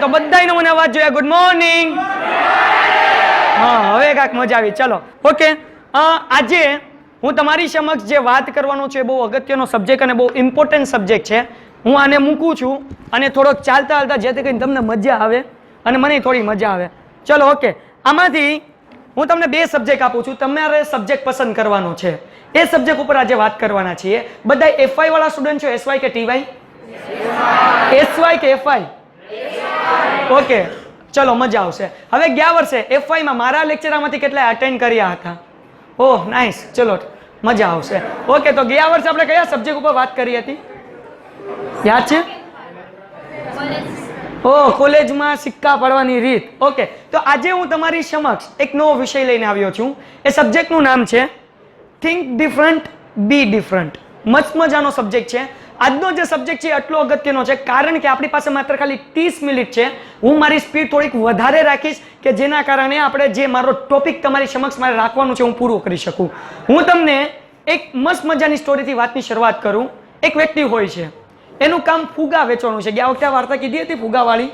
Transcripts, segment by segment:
તો બધાયનો મને અવાજ જોઈએ. Good morning. હા, હવે કાંઈક મજા આવી. ચલો ઓકે. આજે હું તમારી સમક્ષ જે વાત કરવાનો છે બહુ અગત્યનો સબ્જેક્ટ અને બહુ ઇમ્પોર્ટન્ટ સબ્જેક્ટ છે. હું આને મૂકું છું અને થોડોક ચાલતા ચાલતા જેથી કરીને તમને મજા આવે અને મને થોડી મજા આવે. ચલો ઓકે. આમાંથી હું તમને બે સબ્જેક્ટ આપું છું. તમારે સબ્જેક્ટ પસંદ કરવાનો છે. એ સબ્જેક્ટ ઉપર આજે વાત કરવાના છીએ. બધા એફવાય વાળા સ્ટુડન્ટ છો? એસવાય કે ટીવાય? એસવાય કે એફવાય? ઓકે, ચલો મજા આવશે. હવે ગયા વર્ષે એફવાય માં મારા લેક્ચર આમાંથી કેટલા અટેન્ડ કર્યા હતા? ઓહ નાઇસ, ચલો મજા આવશે. ઓકે, તો ગયા વર્ષે આપણે કયા સબ્જેક્ટ ઉપર વાત કરી હતી? યાદ છે? કોલેજમાં સિક્કા પાડવાની રીત. ઓકે, તો આજે હું તમારી સમક્ષ એક નવો વિષય લઈને આવ્યો છું. એ સબ્જેક્ટનું નામ છે થિંક ડિફરન્ટ બી ડિફરન્ટ. મસ્ત મજાનો સબ્જેક્ટ છે. આજનો જે સબ્જેક્ટ છે એટલો અગત્યનો છે કારણ કે આપણી પાસે માત્ર ખાલી 30 મિનિટ છે. હું મારી સ્પીડ થોડીક વધારે રાખીશ કે જેના કારણે આપણે જે મારો ટોપિક તમારી સમક્ષ મારે રાખવાનું છે હું પૂરું કરી શકું. હું તમને એક મસ્ત મજાની સ્ટોરીથી વાતની શરૂઆત કરું. એક વ્યક્તિ હોય છે, એનું કામ ફુગા વેચવાનું છે. ગયા વખતે આ વાર્તા કીધી હતી ફુગાવાળી?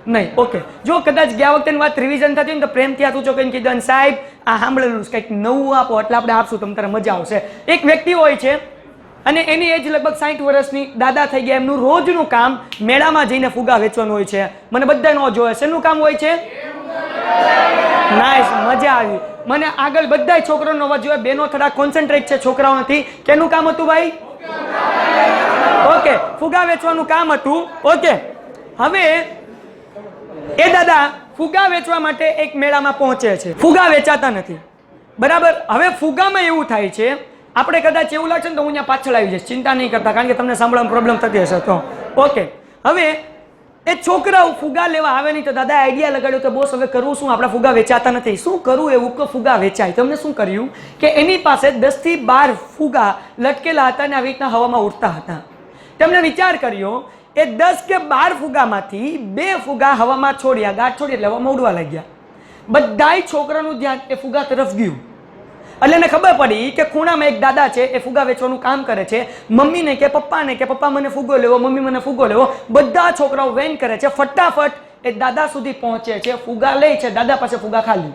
નહીં. ઓકે, જો કદાચ ગયા વખતેની વાત રિવિઝન થતી હોય ને તો પ્રેમથી હાથ ઊંચો કરીને કીધું સાહેબ આ સાંભળેલું કંઈક નવું આપો એટલે આપણે આપશું, તમને તારે મજા આવશે. એક વ્યક્તિ હોય છે અને એની એજ લગભગ 60 વર્ષની, દાદા થઈ ગયા. એમનું રોજનું કામ મેળામાં જઈને ફુગા વેચવાનું હોય છે. મને બધા નો જોવે. શેનું કામ હોય છે? નાઈસ, મજા આવી. મને આગળ બધા છોકરાનો અવાજ જોવે. બેનો થોડા કોન્સન્ટ્રેટ છે, છોકરાઓ નથી. કેનું કામ હતું ભાઈ? ઓકે, ફુગા વેચવાનું કામ હતું. ઓકે, હવે એ દાદા ફુગા વેચવા માટે એક મેળામાં પહોંચે છે. ફુગા વેચાતા નથી, બરાબર. હવે ફુગામાં એવું થાય છે, આપણે કદાચ એવું લાગશે ને તો હું અહીંયા પાછળ આવી જઈશ, ચિંતા નહીં કરતા, કારણ કે તમને સાંભળવામાં પ્રોબ્લેમ થતી હશે તો. ઓકે, હવે એ છોકરાઓ ફુગા લેવા આવે નહીં તો દાદા આઈડિયા લગાડ્યો કે બોસ હવે કરવું શું? આપણા ફુગા વેચાતા નથી, શું કરવું એવું કે ફુગા વેચાય. તમને શું કર્યું કે એની પાસે 10 થી 12 ફુગા લટકેલા હતા અને આવી રીતના હવામાં ઉડતા હતા. તેમણે વિચાર કર્યો એ 10 કે 12 ફુગામાંથી 2 ફુગા હવામાં છોડ્યા, ગાંઠ છોડી એટલે હવામાં ઉડવા લાગ્યા. બધાય છોકરાનું ધ્યાન એ ફુગા તરફ ગયું. એટલે એને ખબર પડી કે ખૂણામાં એક દાદા છે, એ ફુગા વેચવાનું કામ કરે છે. મમ્મીને કે પપ્પાને કે પપ્પા મને ફુગો લેવો, મમ્મી મને ફુગો લેવો. બધા છોકરાઓ વેન કરે છે. ફટાફટ એ દાદા સુધી પહોંચે છે, ફુગા લે છે. દાદા પાસે ફુગા ખાલી.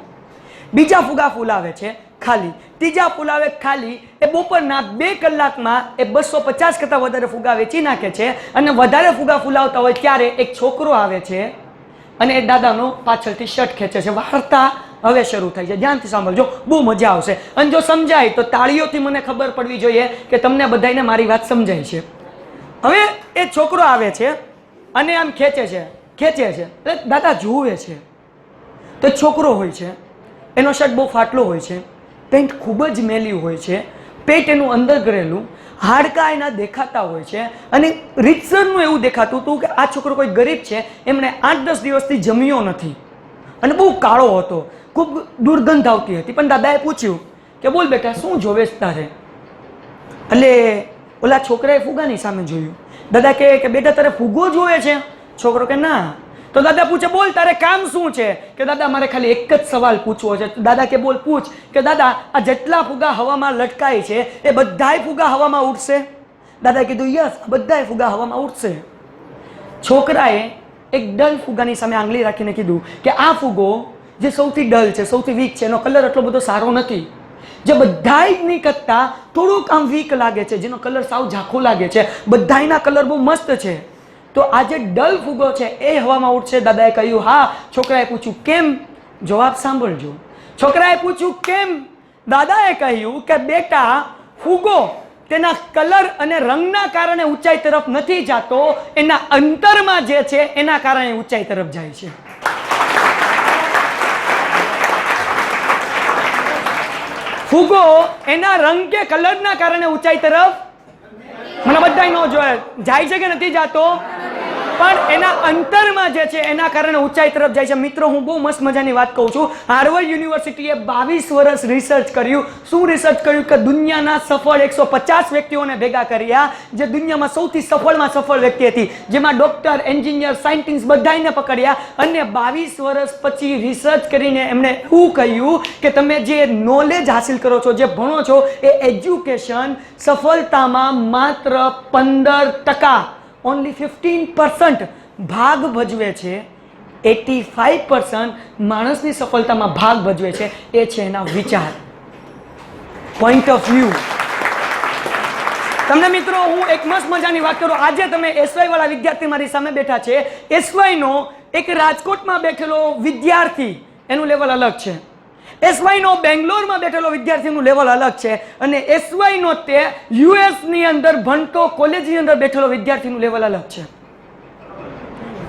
બીજા ફુગા ફૂલાવે છે, ખાલી. ત્રીજા ફૂલાવે, ખાલી. એ બપોરના 2 કલાકમાં એ 250 કરતાં વધારે ફુગા વેચી નાખે છે. અને વધારે ફુગા ફૂલાવતા હોય ત્યારે એક છોકરો આવે છે અને એ દાદાનો પાછળથી શર્ટ ખેંચે છે. વાર્તા હવે શરૂ થાય છે. ધ્યાનથી સાંભળજો, બહુ મજા આવશે. અને જો સમજાય તો તાળીઓથી મને ખબર પડવી જોઈએ કે તમને બધાને મારી વાત સમજાય છે. હવે એ છોકરો આવે છે અને આમ ખેંચે છે એટલે દાદા જુએ છે તો છોકરો હોય છે, એનો શર્ટ બહુ ફાટલો હોય છે, પેન્ટ ખૂબ જ મેલ્યું હોય છે, પેટ એનું અંદર કરેલું, હાડકા એના દેખાતા હોય છે. અને રીતસરનું એવું દેખાતું હતું કે આ છોકરો કોઈ ગરીબ છે, એમણે 8-10 દિવસથી જમ્યો નથી અને બહુ કાળો હતો, ખૂબ દુર્ગંધ આવતી હતી. પણ દાદાએ પૂછ્યું કે બોલ બેટા શું જોવે તારે? એટલે ઓલા છોકરાએ ફુગાની સામે જોયું. દાદા કે બેટા તારે ફુગો જોવે છે? છોકરો કે ના. તો દાદા પૂછે બોલ તારે કામ શું છે? કે દાદા મારે ખાલી એક જ સવાલ પૂછવો છે. દાદા કે બોલ પૂછ. કે દાદા આ જેટલા ફુગા હવામાં લટકાય છે એ બધાય ફુગા હવામાં ઉડશે? દાદાએ કીધું યસ, બધાય ફુગા હવામાં ઉડશે. છોકરાએ એક ડલ ફુગાની સામે આંગળી રાખીને કીધું કે આ ફુગો જે સૌથી ડલ છે, સૌથી વીક છે, એનો કલર એટલો બધો સારો નથી. જે બધાયની કરતાં થોડુંક આમ વીક લાગે છે, જેનો કલર સાવ ઝાંખો લાગે છે, બધાયના કલર બહુ મસ્ત છે. તો આ જે ડલ ફુગો છે એ હવામાં ઉડશે. દાદાએ કહ્યું હા. છોકરાએ પૂછ્યું કેમ? જવાબ સાંભળજો. છોકરાએ પૂછ્યું કેમ? દાદાએ કહ્યું કે બેટા ફુગો તેના કલર અને રંગના કારણે ઊંચાઈ તરફ નથી જતો, એના અંતરમાં જે છે એના કારણે ઊંચાઈ તરફ જાય છે. ફુગો એના રંગ કે કલરના કારણે ઊંચાઈ તરફ મને બધા નો જોયે જાય છે કે નથી જાતો, પણ એના અંતરમાં જે છે એના કારણે ઊંચાઈ તરફ જાય છે. મિત્રો હું બહુ મસ્ત મજાની વાત કહું છું. હાર્વર્ડ યુનિવર્સિટીએ 22 વર્ષ રિસર્ચ કર્યું. શું રિસર્ચ કર્યું? કે દુનિયાના સફળ 150 વ્યક્તિઓને ભેગા કર્યા જે દુનિયામાં સૌથી સફળમાં સફળ વ્યક્તિ હતી, જેમાં ડોક્ટર, એન્જિનિયર, સાયન્ટિસ્ટ બધાને પકડ્યા અને 22 વર્ષ પછી રિસર્ચ કરીને એમણે એવું કહ્યું કે તમે જે નોલેજ હાસિલ કરો છો, જે ભણો છો, એ એજ્યુકેશન સફળતામાં માત્ર 15%, ઓનલી 15% ભાગ ભજવે છે 85% માણસની સફળતામાં ભાગ ભજવે છે એ છે એના વિચાર, પોઈન્ટ ઓફ વ્યૂ. તમને મિત્રો હું એક મસ્ત મજાની વાત કરું. આજે તમે એસવાય વાળા વિદ્યાર્થી મારી સામે બેઠા છે. એસવાય નો એક રાજકોટમાં બેઠેલો વિદ્યાર્થી એનું લેવલ અલગ છે. એસવાય નો બેંગ્લોરમાં બેઠેલો વિદ્યાર્થીનું લેવલ અલગ છે. અને એસવાય નો તે યુએસ ની અંદર ભણતો કોલેજની અંદર બેઠેલો વિદ્યાર્થીનું લેવલ અલગ છે.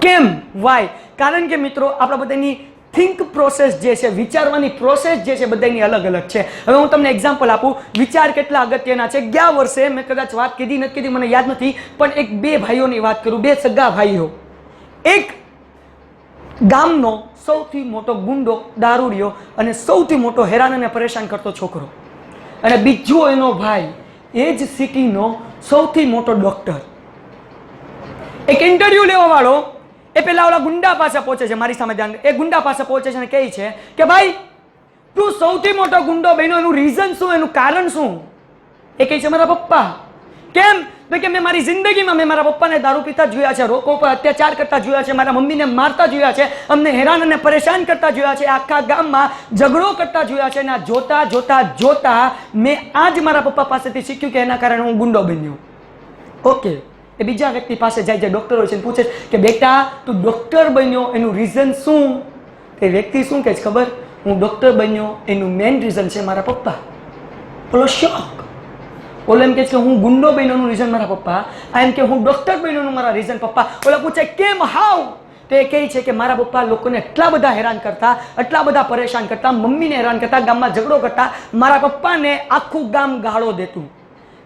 કેમ? વાય? કારણ કે મિત્રો આપણા બધાની થિંક પ્રોસેસ જે છે, વિચારવાની પ્રોસેસ જે છે બધાની અલગ અલગ છે. હવે હું તમને એક્ઝામ્પલ આપું. વિચાર કેટલા અગત્યના છે. ગયા વર્ષે મેં કદાચ વાત કીધી નથી કીધી મને યાદ નથી, પણ એક બે ભાઈઓની વાત કરું, બે સગા ભાઈઓ. એક ગામનો સૌથી મોટો ગુંડો, દારૂડિયો અને સૌથી મોટો હેરાન અને પરેશાન કરતો છોકરો, અને બીજો એનો ભાઈ એ જ સિટીનો સૌથી મોટો ડોક્ટર. એક ઇન્ટરવ્યુ લેવા વાળો એ પેલા ઓલા ગુંડા પાસે પહોંચે છે, મારી સામે ધ્યાન. એ ગુંડા પાસે પહોંચે છે અને કહે છે કે ભાઈ તું સૌથી મોટો ગુંડો બન્યો, એનું રીઝન શું, એનું કારણ શું? એ કહે છે મારા પપ્પા. કેમ? તો કે મેં મારી જિંદગીમાં મેં મારા પપ્પાને દારૂ પીતા જોયા છે, લોકો પર અત્યાચાર કરતા જોયા છે, મારા મમ્મીને મારતા જોયા છે, અમને હેરાન અને પરેશાન કરતા જોયા છે, આખા ગામમાં ઝઘડો કરતા જોયા છે. અને જોતા જોતા જોતા મેં આજ મારા પપ્પા પાસેથી શીખ્યું કે એના કારણે હું ગુંડો બન્યો. ઓકે, એ બીજા વ્યક્તિ પાસે જાય, જે ડોક્ટર હોય છે, પૂછે કે બેટા તું ડોક્ટર બન્યો એનું રીઝન શું? તે વ્યક્તિ શું કહે છે ખબર? હું ડોક્ટર બન્યો એનું મેઇન રીઝન છે મારા પપ્પા. બોલો શોક. ઓલો એમ કહે છે કે હું ગુંડો બન્યોનું રીઝન મારા પપ્પા, આ એમ કે હું ડોક્ટર બન્યોનું મારા રીઝન પપ્પા. ઓલા પૂછે કેમ, હાઉ? તો એ કહે છે કે મારા પપ્પા લોકોને એટલા બધા હેરાન કરતા, એટલા બધા પરેશાન કરતા, મમ્મીને હેરાન કરતા, ગામમાં ઝઘડો કરતા, મારા પપ્પાને આખું ગામ ગાળો દેતું.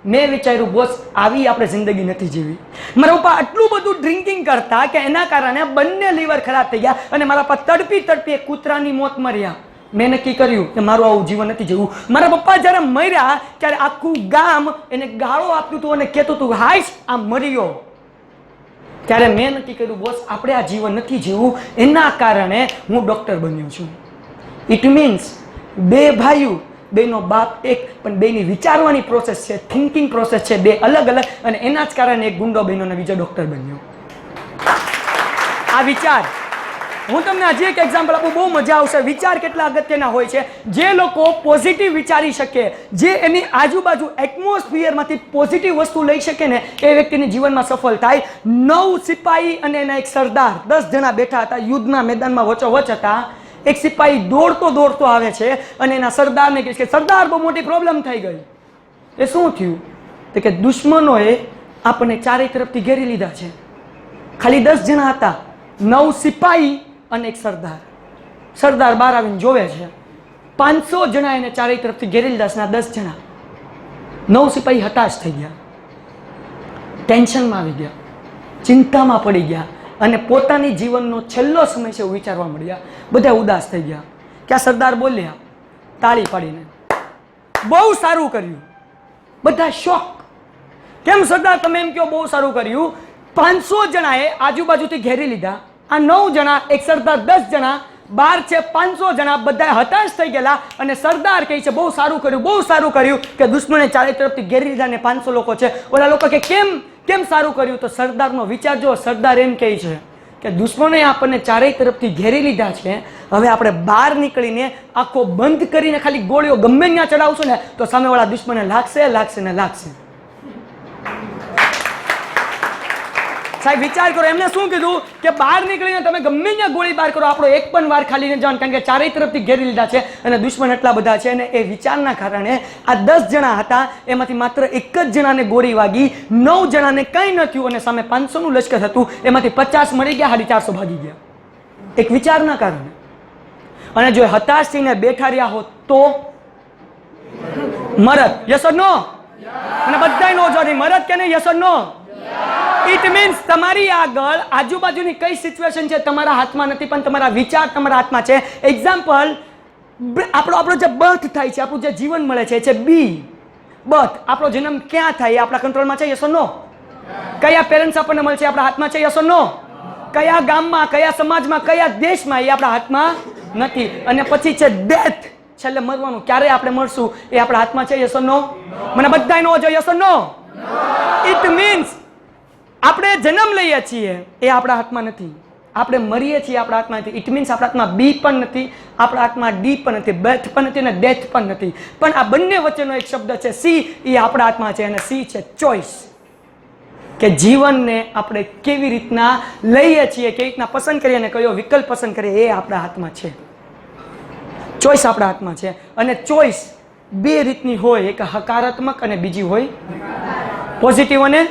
મેં વિચાર્યું બોસ આવી આપણે જિંદગી નથી જીવી. મારા પપ્પા આટલું બધું ડ્રિંકિંગ કરતા કે એના કારણે બંને લીવર ખરાબ થઈ ગયા અને મારા પપ્પા તડપી તડપી એક કૂતરાની મોત મર્યા. મેં નક્કી કર્યું કે મારું આવું જીવન નથી જીવવું. મારા પપ્પા જ્યારે મર્યા ત્યારે આખું ગામ એને ગાળો આપતું હતું અને કહેતું હતું હાઈશ આ મર્યો. ત્યારે મેં નક્કી કર્યું બોસ આપણે આ જીવન નથી જીવવું, એના કારણે હું ડોક્ટર બન્યો છું. ઇટ મીન્સ બે ભાઈઓ, બેનો બાપ એક, પણ બેની વિચારવાની પ્રોસેસ છે, થિંકિંગ પ્રોસેસ છે બે અલગ અલગ, અને એના જ કારણે એક ગુંડો બન્યો અને બીજો ડોક્ટર બન્યો. આ વિચાર. હું તમને હજી એક એક્ઝામ્પલ આપું, બહુ મજા આવશે. વિચાર કેટલા અગત્યના હોય છે. જે લોકો પોઝિટિવ વિચારી શકે, જે એની આજુબાજુ એટમોસ્ફિયરમાંથી પોઝિટિવ વસ્તુ લઈ શકે ને, એ વ્યક્તિની જીવનમાં સફળ થાય. 9 સિપાહી અને એના એક સરદાર, 10 જણા બેઠા હતા, યુદ્ધના મેદાનમાં વચ્ચોવચ હતા. એક સિપાહી દોડતો દોડતો આવે છે અને એના સરદારને કહે છે કે સરદાર બહુ મોટી પ્રોબ્લેમ થઈ ગઈ. એ શું થયું? તો કે દુશ્મનોએ આપણને ચારે તરફથી ઘેરી લીધા છે. ખાલી 10 જણા હતા, 9 સિપાહી અને એક સરદાર. સરદાર બહાર આવીને જોવે છે 500 જણા એને ચારે તરફથી ઘેરી લીધા છે. 10 જણા, 9 સિપાહી હતાશ થઈ ગયા, ટેન્શનમાં આવી ગયા, ચિંતામાં પડી ગયા અને પોતાની જીવનનો છેલ્લો સમય છે એવું વિચારવા મળ્યા. બધા ઉદાસ થઈ ગયા. ક્યાં સરદાર બોલ્યા તાળી પાડીને, બહુ સારું કર્યું. બધા શોક. કેમ સરદાર તમે એમ કહો બહુ સારું કર્યું? 500 જણાએ આજુબાજુથી ઘેરી લીધા, આ 9 જણા, એક સરદાર, 10 જણા, 12 છે 500 જણા, બધા હતાશ થઈ ગયેલા. અને સરદાર કહે છે બહુ સારું કર્યું, બહુ સારું કર્યું કે દુશ્મને ચારે તરફથી ઘેરી લીધા ને 500 લોકો છે. ઓલા લોકો કે કેમ સારું કર્યું? તો સરદારનો વિચાર જો. સરદાર એમ કહે છે કે દુશ્મને આપણને ચારેય તરફથી ઘેરી લીધા છે, હવે આપણે બહાર નીકળીને આંખો બંધ કરીને ખાલી ગોળીઓ ગમે ત્યાં ચડાવશું ને તો સામેવાળા દુશ્મને લાગશે ને લાગશે. સાહેબ વિચાર કરો, એમને શું કીધું કે બહાર નીકળીને તમે ગમે ત્યાં ગોળી બાર કરો, આપણો એક પણ વાર ખાલી ન જવાનું, કારણ કે ચારેય તરફથી ઘેરી લીધા છે અને દુશ્મન એટલા બધા છે. અને એ વિચારના કારણે આ 10 જણા હતા, એમાંથી માત્ર એક જ જણાને ગોળી વાગી, 9 જણાને કંઈ ન થયું અને સામે 500નું લશ્કર હતું, એમાંથી 50 મળી ગયા, 450 ભાગી ગયા. એક વિચારના કારણે. અને જો હતાશ થઈને બેઠા રહ્યા હોત તો મરત. યસ ઓર નો? અને બધાય નો જવાબ, મરત કે નહીં? Yes or no? It means તમારી આગળ આજુબાજુની કઈ સિચ્યુએશન છે તમારા હાથમાં નથી, પણ તમારા વિચાર તમારા હાથમાં છે. એક્ઝામ્પલ, આપણો જે બર્થ થાય છે, આપણું જે જીવન મળે છે બી બર્થ. આપણો જન્મ ક્યાં થાય એ આપણા કંટ્રોલમાં છે? યસ ઓર નો? કયા પેરેન્ટ્સ આપણને મળે છે આપણા હાથમાં છે? યસ ઓર નો? કયા ગામમાં, કયા સમાજમાં, કયા દેશમાં એ આપણા હાથમાં નથી. અને પછી છે ડેથ, છેલ્લે મરવાનું. ક્યારે આપણે મળશું એ આપણા હાથમાં છે? Yes or no? મને બધાય નો જો. Yes or no? It means આપણે જન્મ લઈએ છીએ એ આપણા હાથમાં નથી, આપણે મરીએ છીએ આપણા હાથમાં નથી. ઇટ મીન્સ આપણા હાથમાં બી પણ નથી, આપણા હાથમાં ડી પણ નથી, બર્થ પણ નથી અને ડેથ પણ નથી. પણ આ બંને વચ્ચેનો એક શબ્દ છે સી, એ આપણા હાથમાં છે અને સી છે ચોઇસ. કે જીવનને આપણે કેવી રીતના લઈએ છીએ, કેવી રીતના પસંદ કરીએ અને કયો વિકલ્પ પસંદ કરીએ એ આપણા હાથમાં છે. ચોઇસ આપણા હાથમાં છે. અને ચોઇસ બે રીતની હોય, એક હકારાત્મક અને બીજી હોય પોઝિટિવ અને.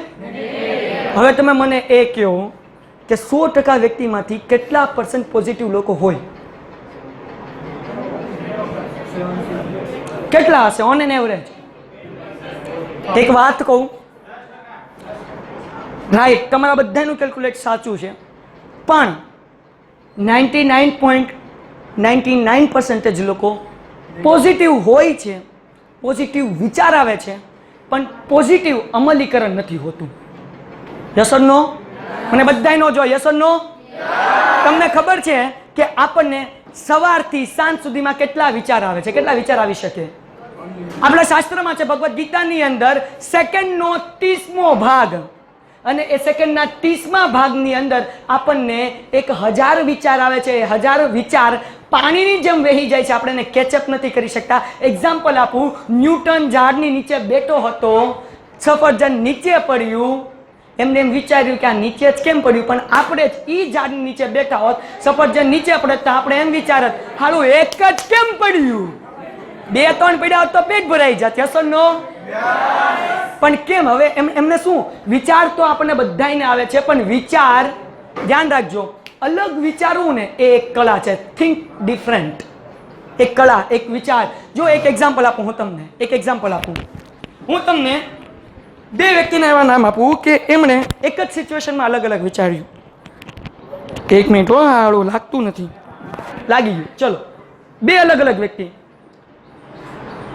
હવે તમે મને એ કહો કે 100% વ્યક્તિમાંથી કેટલા % પોઝિટિવ લોકો હોય? કેટલા હશે ઓન એન એવરેજ? એક વાત કહું, રાઈટ, તમારા બધાનું કેલ્ક્યુલેટ સાચું છે, પણ 99.99% લોકો પોઝિટિવ હોય છે, પોઝિટિવ વિચાર આવે છે, પણ પોઝિટિવ અમલીકરણ નથી હોતું. Yes or no? મને બધાય નો જો યસ ઓર નો? તમને ખબર છે કે આપણને સવારથી સાંજ સુધીમાં કેટલા વિચાર આવે છે? કેટલા વિચાર આવી શકે? આપણા શાસ્ત્રમાં છે, ભગવદ્ ગીતાની અંદર સેકન્ડનો 30મો ભાગ, અને એ સેકન્ડના 30મા ભાગની અંદર આપણને 1000 વિચાર આવે છે. 1000 વિચાર પાણીની જેમ વહી જાય છે, આપણે એને કેચઅપ નથી કરી શકતા. એક્ઝામ્પલ આપું, ન્યૂટન ઝાડની નીચે બેઠો હતો, સફરજન નીચે પડ્યું, એમને એમ વિચાર્યું કે આ નીચે જ કેમ પડ્યું, પણ આપણે જ ઈ ઝાડની નીચે બેઠા હોત, સફરજન નીચે પડે તો આપણે એમ વિચારત હારું એક જ કેમ પડ્યું, 2-3 પડ્યા હોત તો પેટ ભરાઈ જાત. યસ ઓર નો? પણ કેમ? હવે એમને શું વિચાર તો આપણને બધાને આવે છે, પણ વિચાર, ધ્યાન રાખજો, અલગ વિચારવું ને એ એક કળા છે. થિંક ડિફરન્ટ, એક કળા, એક વિચાર. જો એક એક્ઝામ્પલ આપું હું તમને, હું તમને 2 વ્યક્તિના એવા નામ આપું કે એમણે એક જ સિચ્યુએશનમાં અલગ અલગ વિચાર્યું. 1 મિનિટ, આળું લાગતું નથી, લાગી ગયું. ચલો, 2 અલગ અલગ વ્યક્તિ.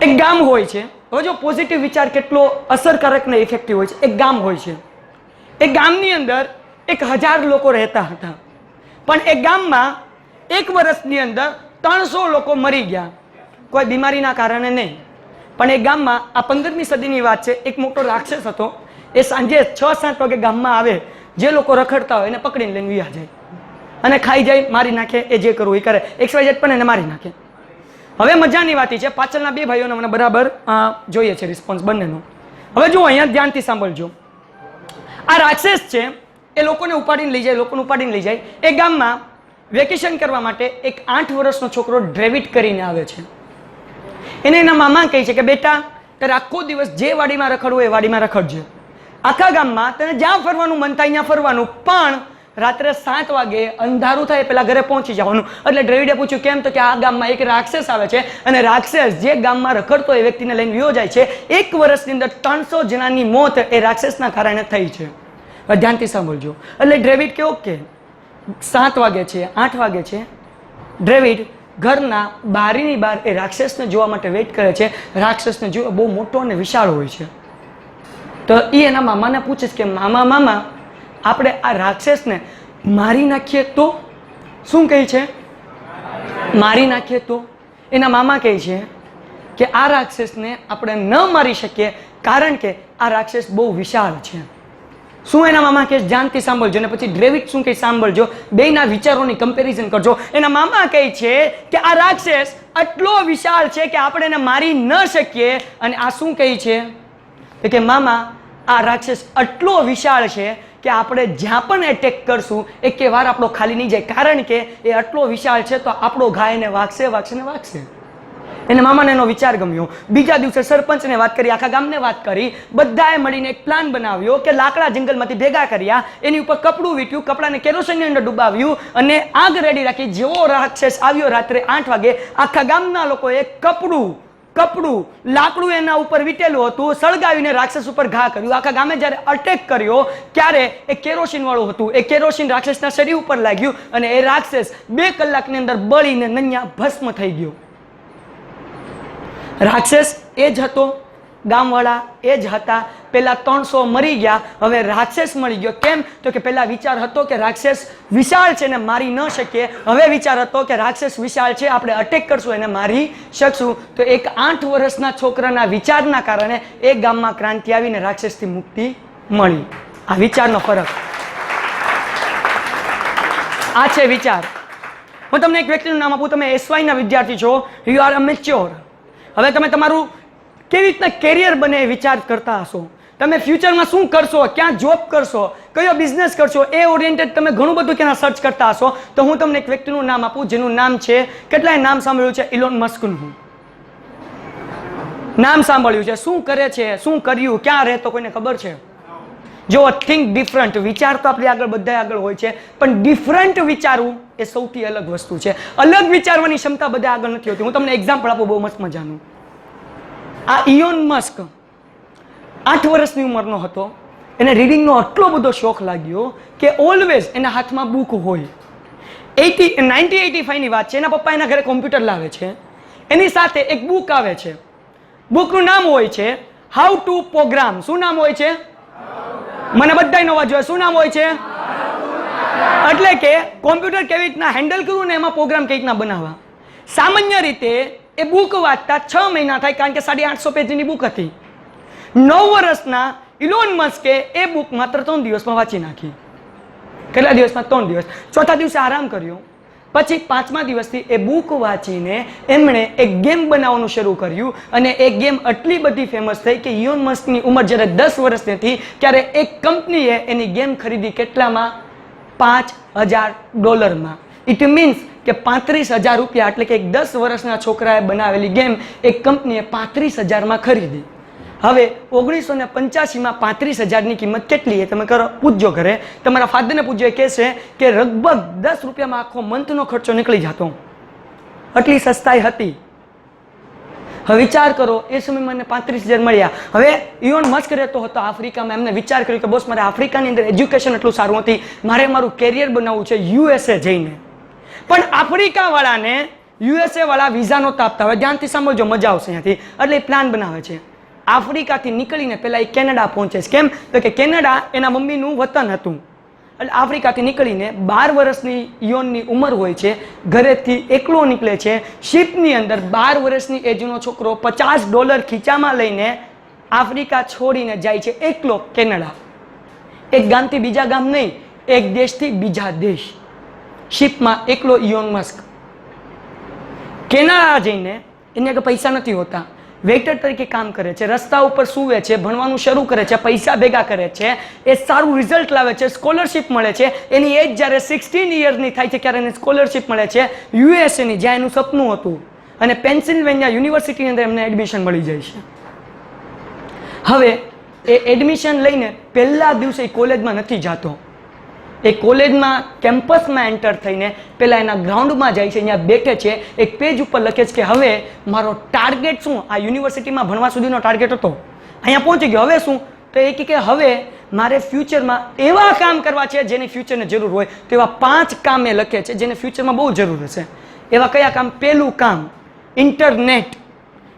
એક ગામ હોય છે. હવે જો પોઝિટિવ વિચાર કેટલો અસરકારક ને ઇફેક્ટિવ હોય છે. એક ગામ હોય છે, એ ગામની અંદર 1000 લોકો રહેતા હતા, પણ એ ગામમાં 1 વર્ષની અંદર 300 લોકો મરી ગયા, કોઈ બીમારીના કારણે નહીં. પણ એ ગામમાં, આ 15મી સદીની વાત છે, એક મોટો રાક્ષસ હતો. એ સાંજે 6-7 વાગે ગામમાં આવે, જે લોકો રખડતા હોય એને પકડીને લઈને વિયા જાય અને ખાઈ જાય, મારી નાખે, એ જે કરવું એ કરે, XYZ પણ એને મારી નાખે. હવે મજાની વાત છે, પાછળના 2 ભાઈઓને મને બરાબર જોઈએ છે રિસ્પોન્સ બંનેનો. હવે જુઓ, અહીંયા ધ્યાનથી સાંભળજો. આ રાક્ષસ છે, એ લોકોને ઉપાડીને લઈ જાય. એ ગામમાં વેકેશન કરવા માટે એક 8 વર્ષનો છોકરો ડ્રેવિટ કરીને આવે છે. એને એના મામા કહે છે કે બેટા, તારે આખો દિવસ જે વાડીમાં રખડવું એ વાડીમાં રખડજે, આખા ગામમાં તને જ્યાં ફરવાનું મન થાય ત્યાં ફરવાનું, પણ રાત્રે 7 વાગે અંધારું થાય પહેલા ઘરે પહોંચી જવાનું. એટલે ડ્રેવિડે પૂછ્યું કેમ? તો કે આ ગામમાં એક રાક્ષસ આવે છે, અને રાક્ષસ જે ગામમાં રખડતો એ વ્યક્તિને લઈને વિયો જાય છે. 1 વર્ષની અંદર 300 જણાની મોત એ રાક્ષસના કારણે થઈ છે. ધ્યાનથી સાંભળજો. એટલે ડ્રેવિડ કે ઓકે, 7 વાગે છે, 8 વાગે છે, ડ્રેવિડ ઘરના બારીની બહાર એ રાક્ષસને જોવા માટે વેઇટ કરે છે. રાક્ષસને જોવા બહુ મોટો અને વિશાળ હોય છે. તો એ એના મામાને પૂછે છે કે મામા, આપણે આ રાક્ષસને મારી નાખીએ તો? શું કહે છે? મારી નાખીએ તો? એના મામા કહે છે કે આ રાક્ષસને આપણે ન મારી શકીએ, કારણ કે આ રાક્ષસ બહુ વિશાળ છે. શું એના મામા કહે? ધ્યાનથી સાંભળજો, અને પછી ડ્રેવિડ શું કહે સાંભળજો. બેયના વિચારોની કમ્પેરિઝન કરજો. એના મામા કહે છે કે આ રાક્ષસ આટલો વિશાળ છે કે આપણે એને મારી ન શકીએ. અને આ શું કહે છે કે મામા, આ રાક્ષસ આટલો વિશાળ છે કે આપણે જ્યાં પણ એટેક કરશું એકે વાર આપણો ખાલી નહીં જાય, કારણ કે એ આટલો વિશાળ છે તો આપણો ઘા એને વાગશે. એને મામાને એનો વિચાર ગમ્યો. બીજા દિવસે સરપંચને વાત કરી, આખા ગામને વાત કરી, બધાએ મળીને એક પ્લાન બનાવ્યો કે લાકડા જંગલમાંથી ભેગા કર્યા, એની ઉપર કપડું વીટ્યું, કપડાને કેરોસીનની અંદર ડુબાવ્યું અને આગ રેડી રાખી. જેવો રાક્ષસ આવ્યો રાત્રે 8 વાગે, આખા ગામના લોકોએ કપડું લાકડું એના ઉપર વીટેલું હતું, સળગાવીને રાક્ષસ ઉપર ઘા કર્યું. આખા ગામે જ્યારે અટેક કર્યો ત્યારે એ કેરોસીન વાળું હતું. એ કેરોસીન રાક્ષસના શરીર ઉપર લાગ્યું અને એ રાક્ષસ 2 કલાકની અંદર બળીને નૈયા ભસ્મ થઈ ગયો. રાક્ષસ એ જ હતો, ગામવાળા એ જ હતા. પહેલા 300 મરી ગયા, હવે રાક્ષસ મળી ગયો. કેમ? તો કે પહેલા વિચાર હતો કે રાક્ષસ વિશાળ છે ને મારી ન શકીએ. હવે વિચાર હતો કે રાક્ષસ વિશાળ છે, આપણે અટેક કરશું એને મારી શકશું. તો એક 8 વર્ષના છોકરાના વિચારના કારણે એક ગામમાં ક્રાંતિ આવીને રાક્ષસથી મુક્તિ મળી. આ વિચારનો ફરક. આ છે વિચાર. હું તમને એક વ્યક્તિનું નામ આપું. તમે SY ના વિદ્યાર્થી છો. You are a mature. હવે તમે તમારું કેવી રીતના કેરિયર બને એ વિચાર કરતા હશો. તમે ફ્યુચરમાં શું કરશો, ક્યાં જોબ કરશો, કયો બિઝનેસ કરશો, એ ઓરિએન્ટેડ તમે ઘણું બધું ક્યાં સર્ચ કરતા હશો. તો હું તમને એક વ્યક્તિનું નામ આપું જેનું નામ છે, કેટલાય નામ સાંભળ્યું છે, ઇલોન મસ્કનું નામ સાંભળ્યું છે. શું કરે છે, શું કર્યું, ક્યાં રહેતો, કોઈને ખબર છે? જો થિંક ડિફરન્ટ. વિચાર તો આપણે આગળ બધા આગળ હોય છે, પણ ડિફરન્ટ વિચારવું એ સૌથી અલગ વસ્તુ છે. અલગ વિચારવાની ક્ષમતા બધા આગળ નથી હોતી. હું તમને એક્ઝામ્પલ આપું બહુ મસ્ત મજાનું. આ ઇલોન મસ્ક 8 વર્ષની ઉંમરનો હતો. એને રીડિંગનો આટલો બધો શોખ લાગ્યો કે ઓલવેઝ એના હાથમાં બુક હોય. 1985 ની વાત છે. એના પપ્પા એના ઘરે કોમ્પ્યુટર લાવે છે. એની સાથે એક બુક આવે છે. બુકનું નામ હોય છે હાઉ ટુ પ્રોગ્રામ. શું નામ હોય છે? મને બધાય નવા જોઈએ. શું નામ હોય છે? એટલે કે કોમ્પ્યુટર કેવી રીતના હેન્ડલ કરવું ને એમાં પ્રોગ્રામ કેવી રીતના બનાવવા. સામાન્ય રીતે એ બુક વાંચતા 6 મહિના થાય, કારણ કે 850 પેજની બુક હતી. 9 વર્ષના ઇલોન મસ્કે એ બુક માત્ર 3 દિવસમાં વાંચી નાખી. કેટલા દિવસમાં? 3 દિવસ. ચોથા દિવસે આરામ કર્યો. પછી 5મા દિવસથી એ બુક વાંચીને એમણે એક ગેમ બનાવવાનું શરૂ કર્યું. અને એ ગેમ આટલી બધી ફેમસ થઈ કે ઇલોન મસ્કની ઉંમર જ્યારે 10 વર્ષની હતી ત્યારે એક કંપનીએ એની ગેમ ખરીદી. કેટલામાં? $5000. ઇટ મીન્સ કે 35,000 રૂપિયા. એટલે કે એક 10 વર્ષના છોકરાએ બનાવેલી ગેમ એક કંપનીએ 35,000માં ખરીદી. હવે 1985માં 35,000ની કિંમત કેટલી છે તમે કરો પૂછજો ઘરે. તમારા ફાધરને પૂછજો, એ કહેશે કે લગભગ 10 રૂપિયામાં આખો મંથનો ખર્ચો નીકળી જતો. આટલી સસ્તાઈ હતી. હવે વિચાર કરો, એ સમયમાં મને 35,000 મળ્યા. હવે ઇલોન મસ્ક રહેતો હતો આફ્રિકામાં. એમને વિચાર કર્યો કે બોસ, મારે આફ્રિકાની અંદર એજ્યુકેશન એટલું સારું નથી, મારે મારું કેરિયર બનાવવું છે USA જઈને. પણ આફ્રિકા વાળાને USA વાળા વિઝા નહોતા આપતા. હવે ધ્યાનથી સાંભળજો, મજા આવશે અહીંયાથી. એટલે એ પ્લાન બનાવે છે. આફ્રિકાથી નીકળીને પહેલા એ કેનેડા પહોંચે છે. કેમ? તો કે કેનેડા એના મમ્મીનું વતન હતું. એટલે આફ્રિકાથી નીકળીને 12 વર્ષની ઇયોનની ઉંમર હોય છે. ઘરેથી એકલો નીકળે છે. શિપની અંદર 12 વર્ષની એજનો છોકરો $50 ખીચામાં લઈને આફ્રિકા છોડીને જાય છે એકલો કેનેડા. એક ગામથી બીજા ગામ નહીં, એક દેશથી બીજા દેશ. શિપમાં એકલો ઇલોન મસ્ક કેનેડા જઈને, એને પૈસા નથી હોતા, વેઇટર તરીકે કામ કરે છે. રસ્તા ઉપર સૂવે છે, ભણવાનું શરૂ કરે છે, પૈસા ભેગા કરે છે. એ સારું રિઝલ્ટ લાવે છે, સ્કોલરશિપ મળે છે. એની એજ જ્યારે 16 યર્સની થાય છે ત્યારે એને સ્કોલરશિપ મળે છે યુએસએની, જ્યાં એનું સપનું હતું. અને પેન્સિલ્વેનિયા યુનિવર્સિટીની અંદર એમને એડમિશન મળી જાય છે. હવે એ એડમિશન લઈને પહેલા દિવસે કોલેજમાં નથી જતો. એ કોલેજમાં કેમ્પસમાં એન્ટર થઈને પહેલાં એના ગ્રાઉન્ડમાં જાય છે. અહીંયા બેઠે છે, એક પેજ ઉપર લખે છે કે હવે મારો ટાર્ગેટ શું. આ યુનિવર્સિટીમાં ભણવા સુધીનો ટાર્ગેટ હતો, અહીંયા પહોંચી ગયો. હવે શું? તો એ કે હવે મારે ફ્યુચરમાં એવા કામ કરવા છે જેની ફ્યુચરને જરૂર હોય. તો એવા 5 કામ એ લખે છે જેને ફ્યુચરમાં બહુ જરૂર હશે. એવા કયા કામ? પહેલું કામ ઇન્ટરનેટ.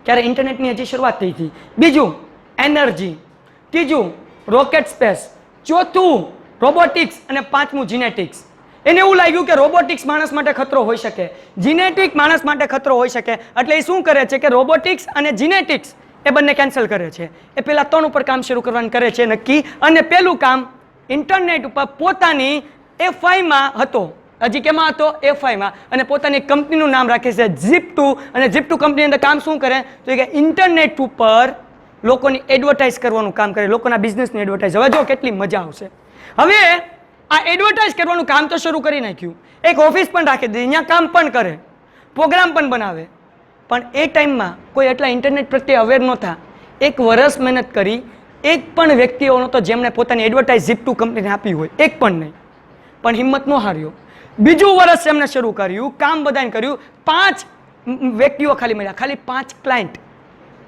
ક્યારે? ઇન્ટરનેટની હજી શરૂઆત થઈ હતી. બીજું એનર્જી. ત્રીજું રોકેટ સ્પેસ. ચોથું રોબોટિક્સ. અને 5મું જીનેટિક્સ. એને એવું લાગ્યું કે રોબોટિક્સ માણસ માટે ખતરો હોઈ શકે, જીનેટિક માણસ માટે ખતરો હોઈ શકે. એટલે એ શું કરે છે કે રોબોટિક્સ અને જીનેટિક્સ એ બંને કેન્સલ કરે છે. એ પહેલા 3 ઉપર કામ શરૂ કરવાનું કરે છે નક્કી. અને પહેલું કામ ઇન્ટરનેટ ઉપર પોતાની FIમાં હતો. હજી કેમાં હતો? FIમાં. અને પોતાની કંપનીનું નામ રાખે છે Zip2. અને Zip2 કંપની અંદર કામ શું કરે? તો કે ઇન્ટરનેટ ઉપર લોકોની એડવર્ટાઇઝ કરવાનું કામ કરે, લોકોના બિઝનેસની એડવર્ટાઇઝ. હવે જો કેટલી મજા આવશે. હવે આ એડવર્ટાઇઝ કરવાનું કામ તો શરૂ કરી નાખ્યું. એક ઓફિસ પણ રાખી દીધી, અહીંયા કામ પણ કરે, પ્રોગ્રામ પણ બનાવે. પણ એ ટાઈમમાં કોઈ એટલા ઇન્ટરનેટ પ્રત્યે અવેર નહોતા. 1 વર્ષ મહેનત કરી, એક પણ વ્યક્તિ એવો નહોતો જેમણે પોતાની એડવર્ટાઇઝ Zip2 કંપનીને આપી હોય. એક પણ નહીં. પણ હિંમત ન હાર્યો. બીજું વર્ષ એમને શરૂ કર્યું, કામ બધાને કર્યું. 5 વ્યક્તિઓ ખાલી મળ્યા, ખાલી 5 ક્લાયન્ટ.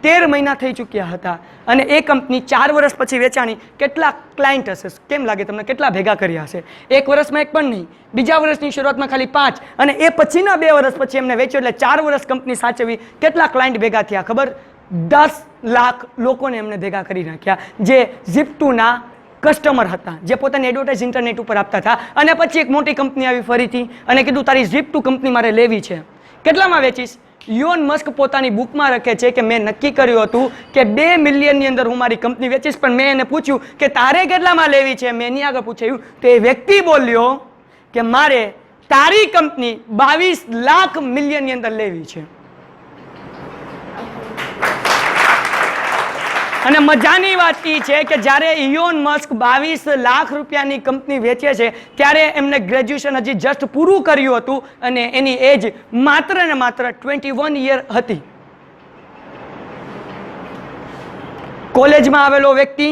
13 મહિના થઈ ચૂક્યા હતા. અને એ કંપની 4 વર્ષ પછી વેચાણી. કેટલા ક્લાયન્ટ હશે? કેમ લાગે તમને? કેટલા ભેગા કર્યા હશે? 1 વર્ષમાં એક પણ નહીં. બીજા વર્ષની શરૂઆતમાં ખાલી 5. અને એ પછીના 2 વર્ષ પછી એમને વેચ્યું. એટલે 4 વર્ષ કંપની સાચવી. કેટલા ક્લાયન્ટ ભેગા થયા ખબર? 10 લાખ લોકોને એમને ભેગા કરી નાખ્યા, જે Zip2ના કસ્ટમર હતા, જે પોતાની એડવર્ટાઇઝ ઇન્ટરનેટ ઉપર આપતા હતા. અને પછી એક મોટી કંપની આવી ફરીથી અને કીધું તારી Zip2 કંપની મારે લેવી છે. કેટલામાં વેચીશ? ઇલોન મસ્ક પોતાની બુકમાં લખે છે કે મેં નક્કી કર્યું હતું કે 2 મિલિયનની અંદર હું મારી કંપની વેચીશ. પણ મેં એને પૂછ્યું કે તારે કેટલામાં લેવી છે? મેં એની આગળ પૂછાયું તો એ વ્યક્તિ બોલ્યો કે મારે તારી કંપની 22 લાખ મિલિયનની અંદર લેવી છે. અને મજાની વાત એ છે કે જ્યારે ઇલોન મસ્ક 22 લાખ રૂપિયાની કંપની વેચે છે ત્યારે એમને ગ્રેજ્યુએશન હજી જસ્ટ પૂરું કર્યું હતું અને એની એજ માત્ર ને માત્ર 21 યર હતી. કોલેજમાં આવેલો વ્યક્તિ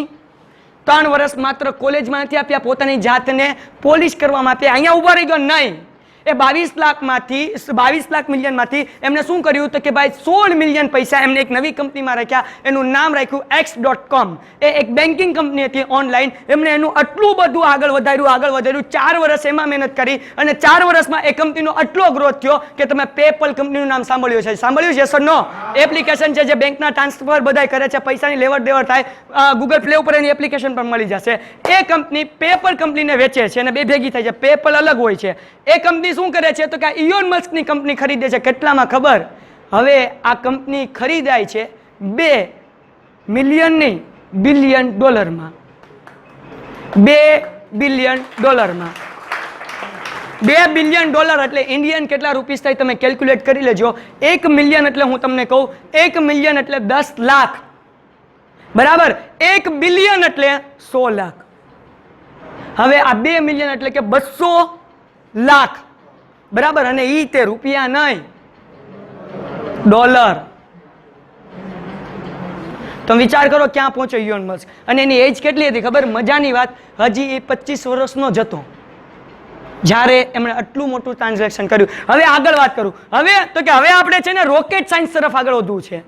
3 વર્ષ માત્ર કોલેજમાં નથી આપ્યા પોતાની જાતને પોલિશ કરવામાં આપ્યા. અહીંયા ઉભા રહી ગયો નહીં. એ 22 લાખ મિલિયનમાંથી એમને શું કર્યું તો કે ભાઈ 16 મિલિયન પૈસા એમને એક નવી કંપનીમાં રાખ્યા. એનું નામ રાખ્યું x.com. એ એક બેન્કિંગ કંપની હતી ઓનલાઈન. એમણે એનું આટલું બધું આગળ વધાર્યું 4 વર્ષ એમાં મહેનત કરી અને 4 વર્ષમાં એ કંપનીનો આટલો ગ્રોથ થયો કે તમે પેપલ કંપનીનું નામ સાંભળ્યું છે સર? નો. એપ્લિકેશન છે જે બેંકના ટ્રાન્સફર બધાય કરે છે, પૈસાની લેવડ દેવડ થાય, ગૂગલ પ્લે ઉપર એની એપ્લિકેશન પણ મળી જશે. એ કંપની પેપલ કંપનીને વેચે છે અને બે ભેગી થાય છે. પેપલ અલગ હોય છે. એ કંપની શું કરે છે તો કે ઇલોન મસ્કની કંપની ખરીદે છે. કેટલામાં ખબર? હવે આ કંપની ખરીદાય છે 2 મિલિયન નહીં, બિલિયન ડોલરમાં. 2 બિલિયન ડોલરમાં. 2 બિલિયન ડોલર એટલે ઇન્ડિયન કેટલા રૂપીસ થાય તમે કેલ્ક્યુલેટ કરી લેજો. 1 મિલિયન એટલે હું તમને કહું 1 મિલિયન એટલે 10 લાખ, બરાબર. 1 બિલિયન એટલે 100 લાખ. હવે આ 2 મિલિયન એટલે કે 200 લાખ, બરાબર. અને ઈ તે રૂપિયા નહીં, ડોલર. તમે વિચાર કરો ક્યાં પહોંચ્યો ઇલોન મસ્ક. અને એની એજ કેટલી હતી ખબર? મજાની વાત, હજી એ 25 વર્ષનો જ હતો જ્યારે એમણે આટલું મોટું ટ્રાન્ઝેક્શન કર્યું. હવે આગળ વાત કરું. હવે તો કે હવે આપણે છે ને રોકેટ સાયન્સ તરફ આગળ વધવું છે.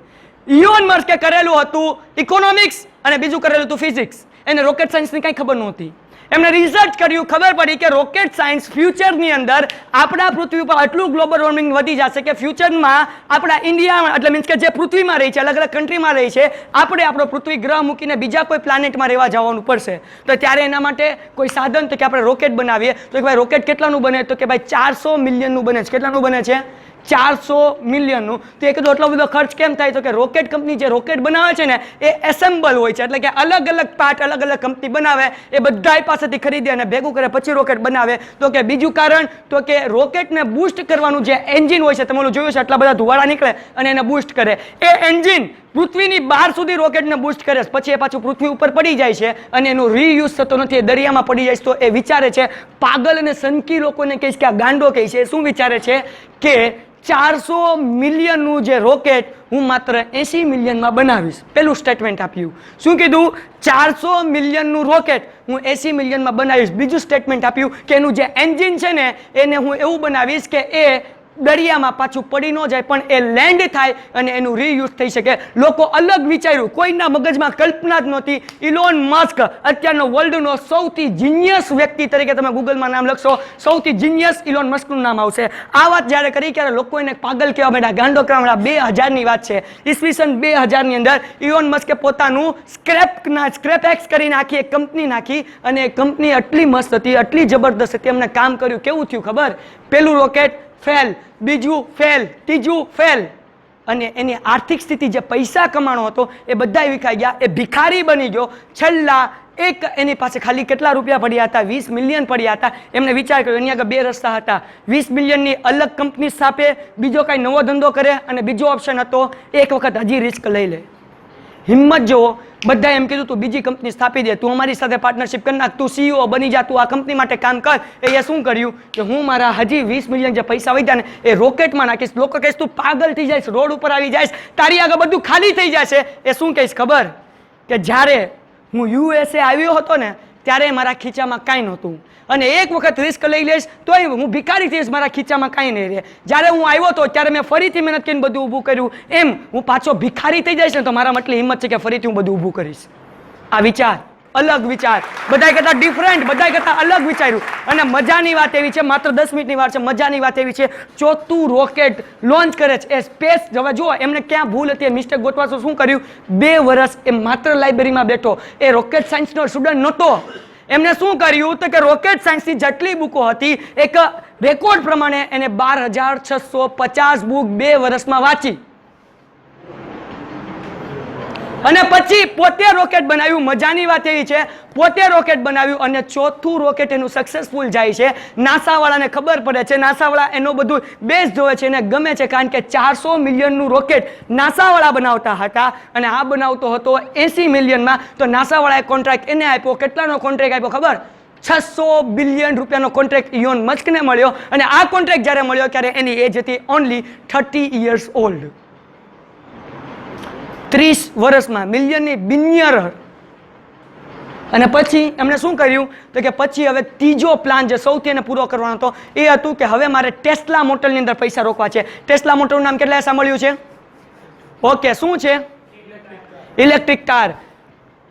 ઇલોન મસ્કે કરેલું હતું ઇકોનોમિક્સ અને બીજું કરેલું હતું ફિઝિક્સ. એને રોકેટ સાયન્સની કંઈ ખબર નહોતી. એમણે રિસર્ચ કર્યું, ખબર પડી કે રોકેટ સાયન્સ ફ્યુચરની અંદર આપણા પૃથ્વી ઉપર આટલું ગ્લોબલ વોર્મિંગ વધી જશે કે ફ્યુચરમાં આપણા ઇન્ડિયામાં એટલે મીન્સ કે જે પૃથ્વીમાં રહી છે, અલગ અલગ કન્ટ્રીમાં રહી છે, આપણે આપણો પૃથ્વી ગ્રહ મૂકીને બીજા કોઈ પ્લાનેટમાં રહેવા જવાનું પડશે. તો ત્યારે એના માટે કોઈ સાધન તો કે આપણે રોકેટ બનાવીએ. તો કે ભાઈ રોકેટ કેટલાનું બને? તો કે ભાઈ 400 મિલિયનનું બને છે. કેટલાનું બને છે? 400 મિલિયનનું. તો એ કીધું એટલો બધો ખર્ચ કેમ થાય? તો કે રોકેટ કંપની જે રોકેટ બનાવે છે ને એ એસેમ્બલ હોય છે, એટલે કે અલગ અલગ પાર્ટ અલગ અલગ કંપની બનાવે, એ બધા પાસેથી ખરીદે અને ભેગું કરે પછી રોકેટ બનાવે. તો કે બીજું કારણ તો કે રોકેટને બૂસ્ટ કરવાનું જે એન્જિન હોય છે, તમે જોયું છે આટલા બધા ધુવાડા નીકળે અને એને બૂસ્ટ કરે. એ એન્જિન પૃથ્વીની બહાર સુધી રોકેટને બૂસ્ટ કરે, પછી એ પાછું પૃથ્વી ઉપર પડી જાય છે અને એનો રીયુઝ થતો નથી, એ દરિયામાં પડી જાય છે. તો એ વિચારે છે, પાગલ અને સનકી લોકોને કહીશ કે આ ગાંડો કહે છે, શું વિચારે છે કે 400 મિલિયનનું જે રોકેટ હું માત્ર 80 મિલિયનમાં બનાવીશ. પેલું સ્ટેટમેન્ટ આપ્યું. શું કીધું? 400 મિલિયનનું રોકેટ હું 80 મિલિયનમાં બનાવીશ. બીજું સ્ટેટમેન્ટ આપ્યું કે એનું જે એન્જિન છે ને એને હું એવું બનાવીશ કે એ દરિયામાં પાછું પડી ન જાય પણ એ લેન્ડ થાય અને એનું રીયુઝ થઈ શકે. લોકો અલગ વિચાર્યું, કોઈના મગજમાં કલ્પના જ નહોતી. ઇલોન મસ્ક અત્યારનો વર્લ્ડનો સૌથી જીનિયસ વ્યક્તિ તરીકે તમે ગૂગલમાં નામ લખશો, સૌથી જીનિયસ ઇલોન મસ્કનું નામ આવશે. આ વાત જ્યારે કરી ત્યારે લોકો એને પાગલ કહેવા માંડ્યા, ગાંડો કહેવા માંડ્યા. 2000ની વાત છે, ઈસવીસન 2000ની અંદર ઇલોન મસ્કે પોતાનું સ્ક્રેપએક્સ કરીને આખી એક કંપની નાખી અને એ કંપની આટલી મસ્ત હતી, આટલી જબરદસ્ત હતી, એમને કામ કર્યું. કેવું થયું ખબર? પેલું રોકેટ ફેલ, બીજું ફેલ, ત્રીજું ફેલ અને એની આર્થિક સ્થિતિ જે પૈસા કમાણો હતો એ બધા વિખાઈ ગયા. એ ભિખારી બની ગયો. છેલ્લા એની પાસે ખાલી કેટલા રૂપિયા પડ્યા હતા? 20 મિલિયન પડ્યા હતા. એમને વિચાર કર્યો, એની આગળ 2 રસ્તા હતા. 20 મિલિયનની અલગ કંપની સ્થાપે, બીજો કાંઈ નવો ધંધો કરે અને બીજો ઓપ્શન હતો એક વખત હજી રિસ્ક લઈ લે. હિંમત જુઓ. બધા એમ કીધું તું બીજી કંપની સ્થાપી દે, તું અમારી સાથે પાર્ટનરશિપ કરી નાખ, તું CEO બની જા, તું આ કંપની માટે કામ કર. એ શું કર્યું કે હું મારા હજી 20 મિલિયન જે પૈસા વધ્યા ને એ રોકેટમાં નાખીશ. લોકો કહીશ તું પાગલ થઈ જઈશ, રોડ ઉપર આવી જઈશ, તારી આગળ બધું ખાલી થઈ જશે. એ શું કહીશ ખબર? કે જ્યારે હું USA આવ્યો હતો ને ત્યારે મારા ખીચામાં કાંઈ નહોતું અને એક વખત રિસ્ક લઈ લઈશ તોય હું ભિખારી થઈશ, મારા ખીચામાં કાંઈ નહીં રહે. જ્યારે હું આવ્યો હતો ત્યારે મેં ફરીથી મહેનત કરીને બધું ઊભું કર્યું. એમ હું પાછો ભિખારી થઈ જઈશ ને તો મારામાં એટલી હિંમત છે કે ફરીથી હું બધું ઊભું કરીશ. આ વિચાર, અલગ વિચાર, બધા કરતાં ડિફરન્ટ, બધા કરતાં અલગ વિચાર્યું. અને મજાની વાત એવી છે, માત્ર 10 મિનિટની વાત છે, મજાની વાત એવી છે, 4થું રોકેટ લોન્ચ કરે છે. એ સ્પેસ જવા જુઓ, એમને ક્યાં ભૂલ હતી, મિસ્ટેક ગોતવા શું કર્યું? 2 વર્ષ એ માત્ર લાઇબ્રેરીમાં બેઠો. એ રોકેટ સાયન્સનો સ્ટુડન્ટ નહોતો. એમને શું કર્યું તો કે રોકેટ સાયન્સની જેટલી બુકો હતી એક રેકોર્ડ પ્રમાણે એને 12,650 બુક 2 વર્ષમાં વાંચી. અને પછી પોતે રોકેટ બનાવ્યું. મજાની વાત એવી છે, પોતે રોકેટ બનાવ્યું અને ચોથું રોકેટ એનું સક્સેસફુલ જાય છે. નાસા વાળાને ખબર પડે છે, નાસા વાળા એનો બધું બેઝ જોવે છે, એને ગમે છે, કારણ કે 400 મિલિયનનું રોકેટ નાસા વાળા બનાવતા હતા અને આ બનાવતો હતો 80 મિલિયનમાં. તો નાસા વાળાએ કોન્ટ્રાક્ટ એને આપ્યો. કેટલાનો કોન્ટ્રાક્ટ આપ્યો ખબર? 600 બિલિયન રૂપિયાનો કોન્ટ્રાક્ટ ઇલોન મસ્કને મળ્યો. અને આ કોન્ટ્રાક્ટ જ્યારે મળ્યો ત્યારે એની એજ હતી ઓનલી 30 યર્સ ઓલ્ડ. 30 વર્ષમાં મિલિયનની બિલિયનર. અને પછી એમણે શું કર્યું તો કે પછી હવે ત્રીજો પ્લાન જે સૌથી એને પૂરો કરવાનો હતો એ હતું કે હવે મારે ટેસ્લા મોટરની અંદર પૈસા રોકવા છે. ટેસ્લા મોટરનું નામ કેટલાએ સાંભળ્યું છે? ઓકે, શું છે? Electric car.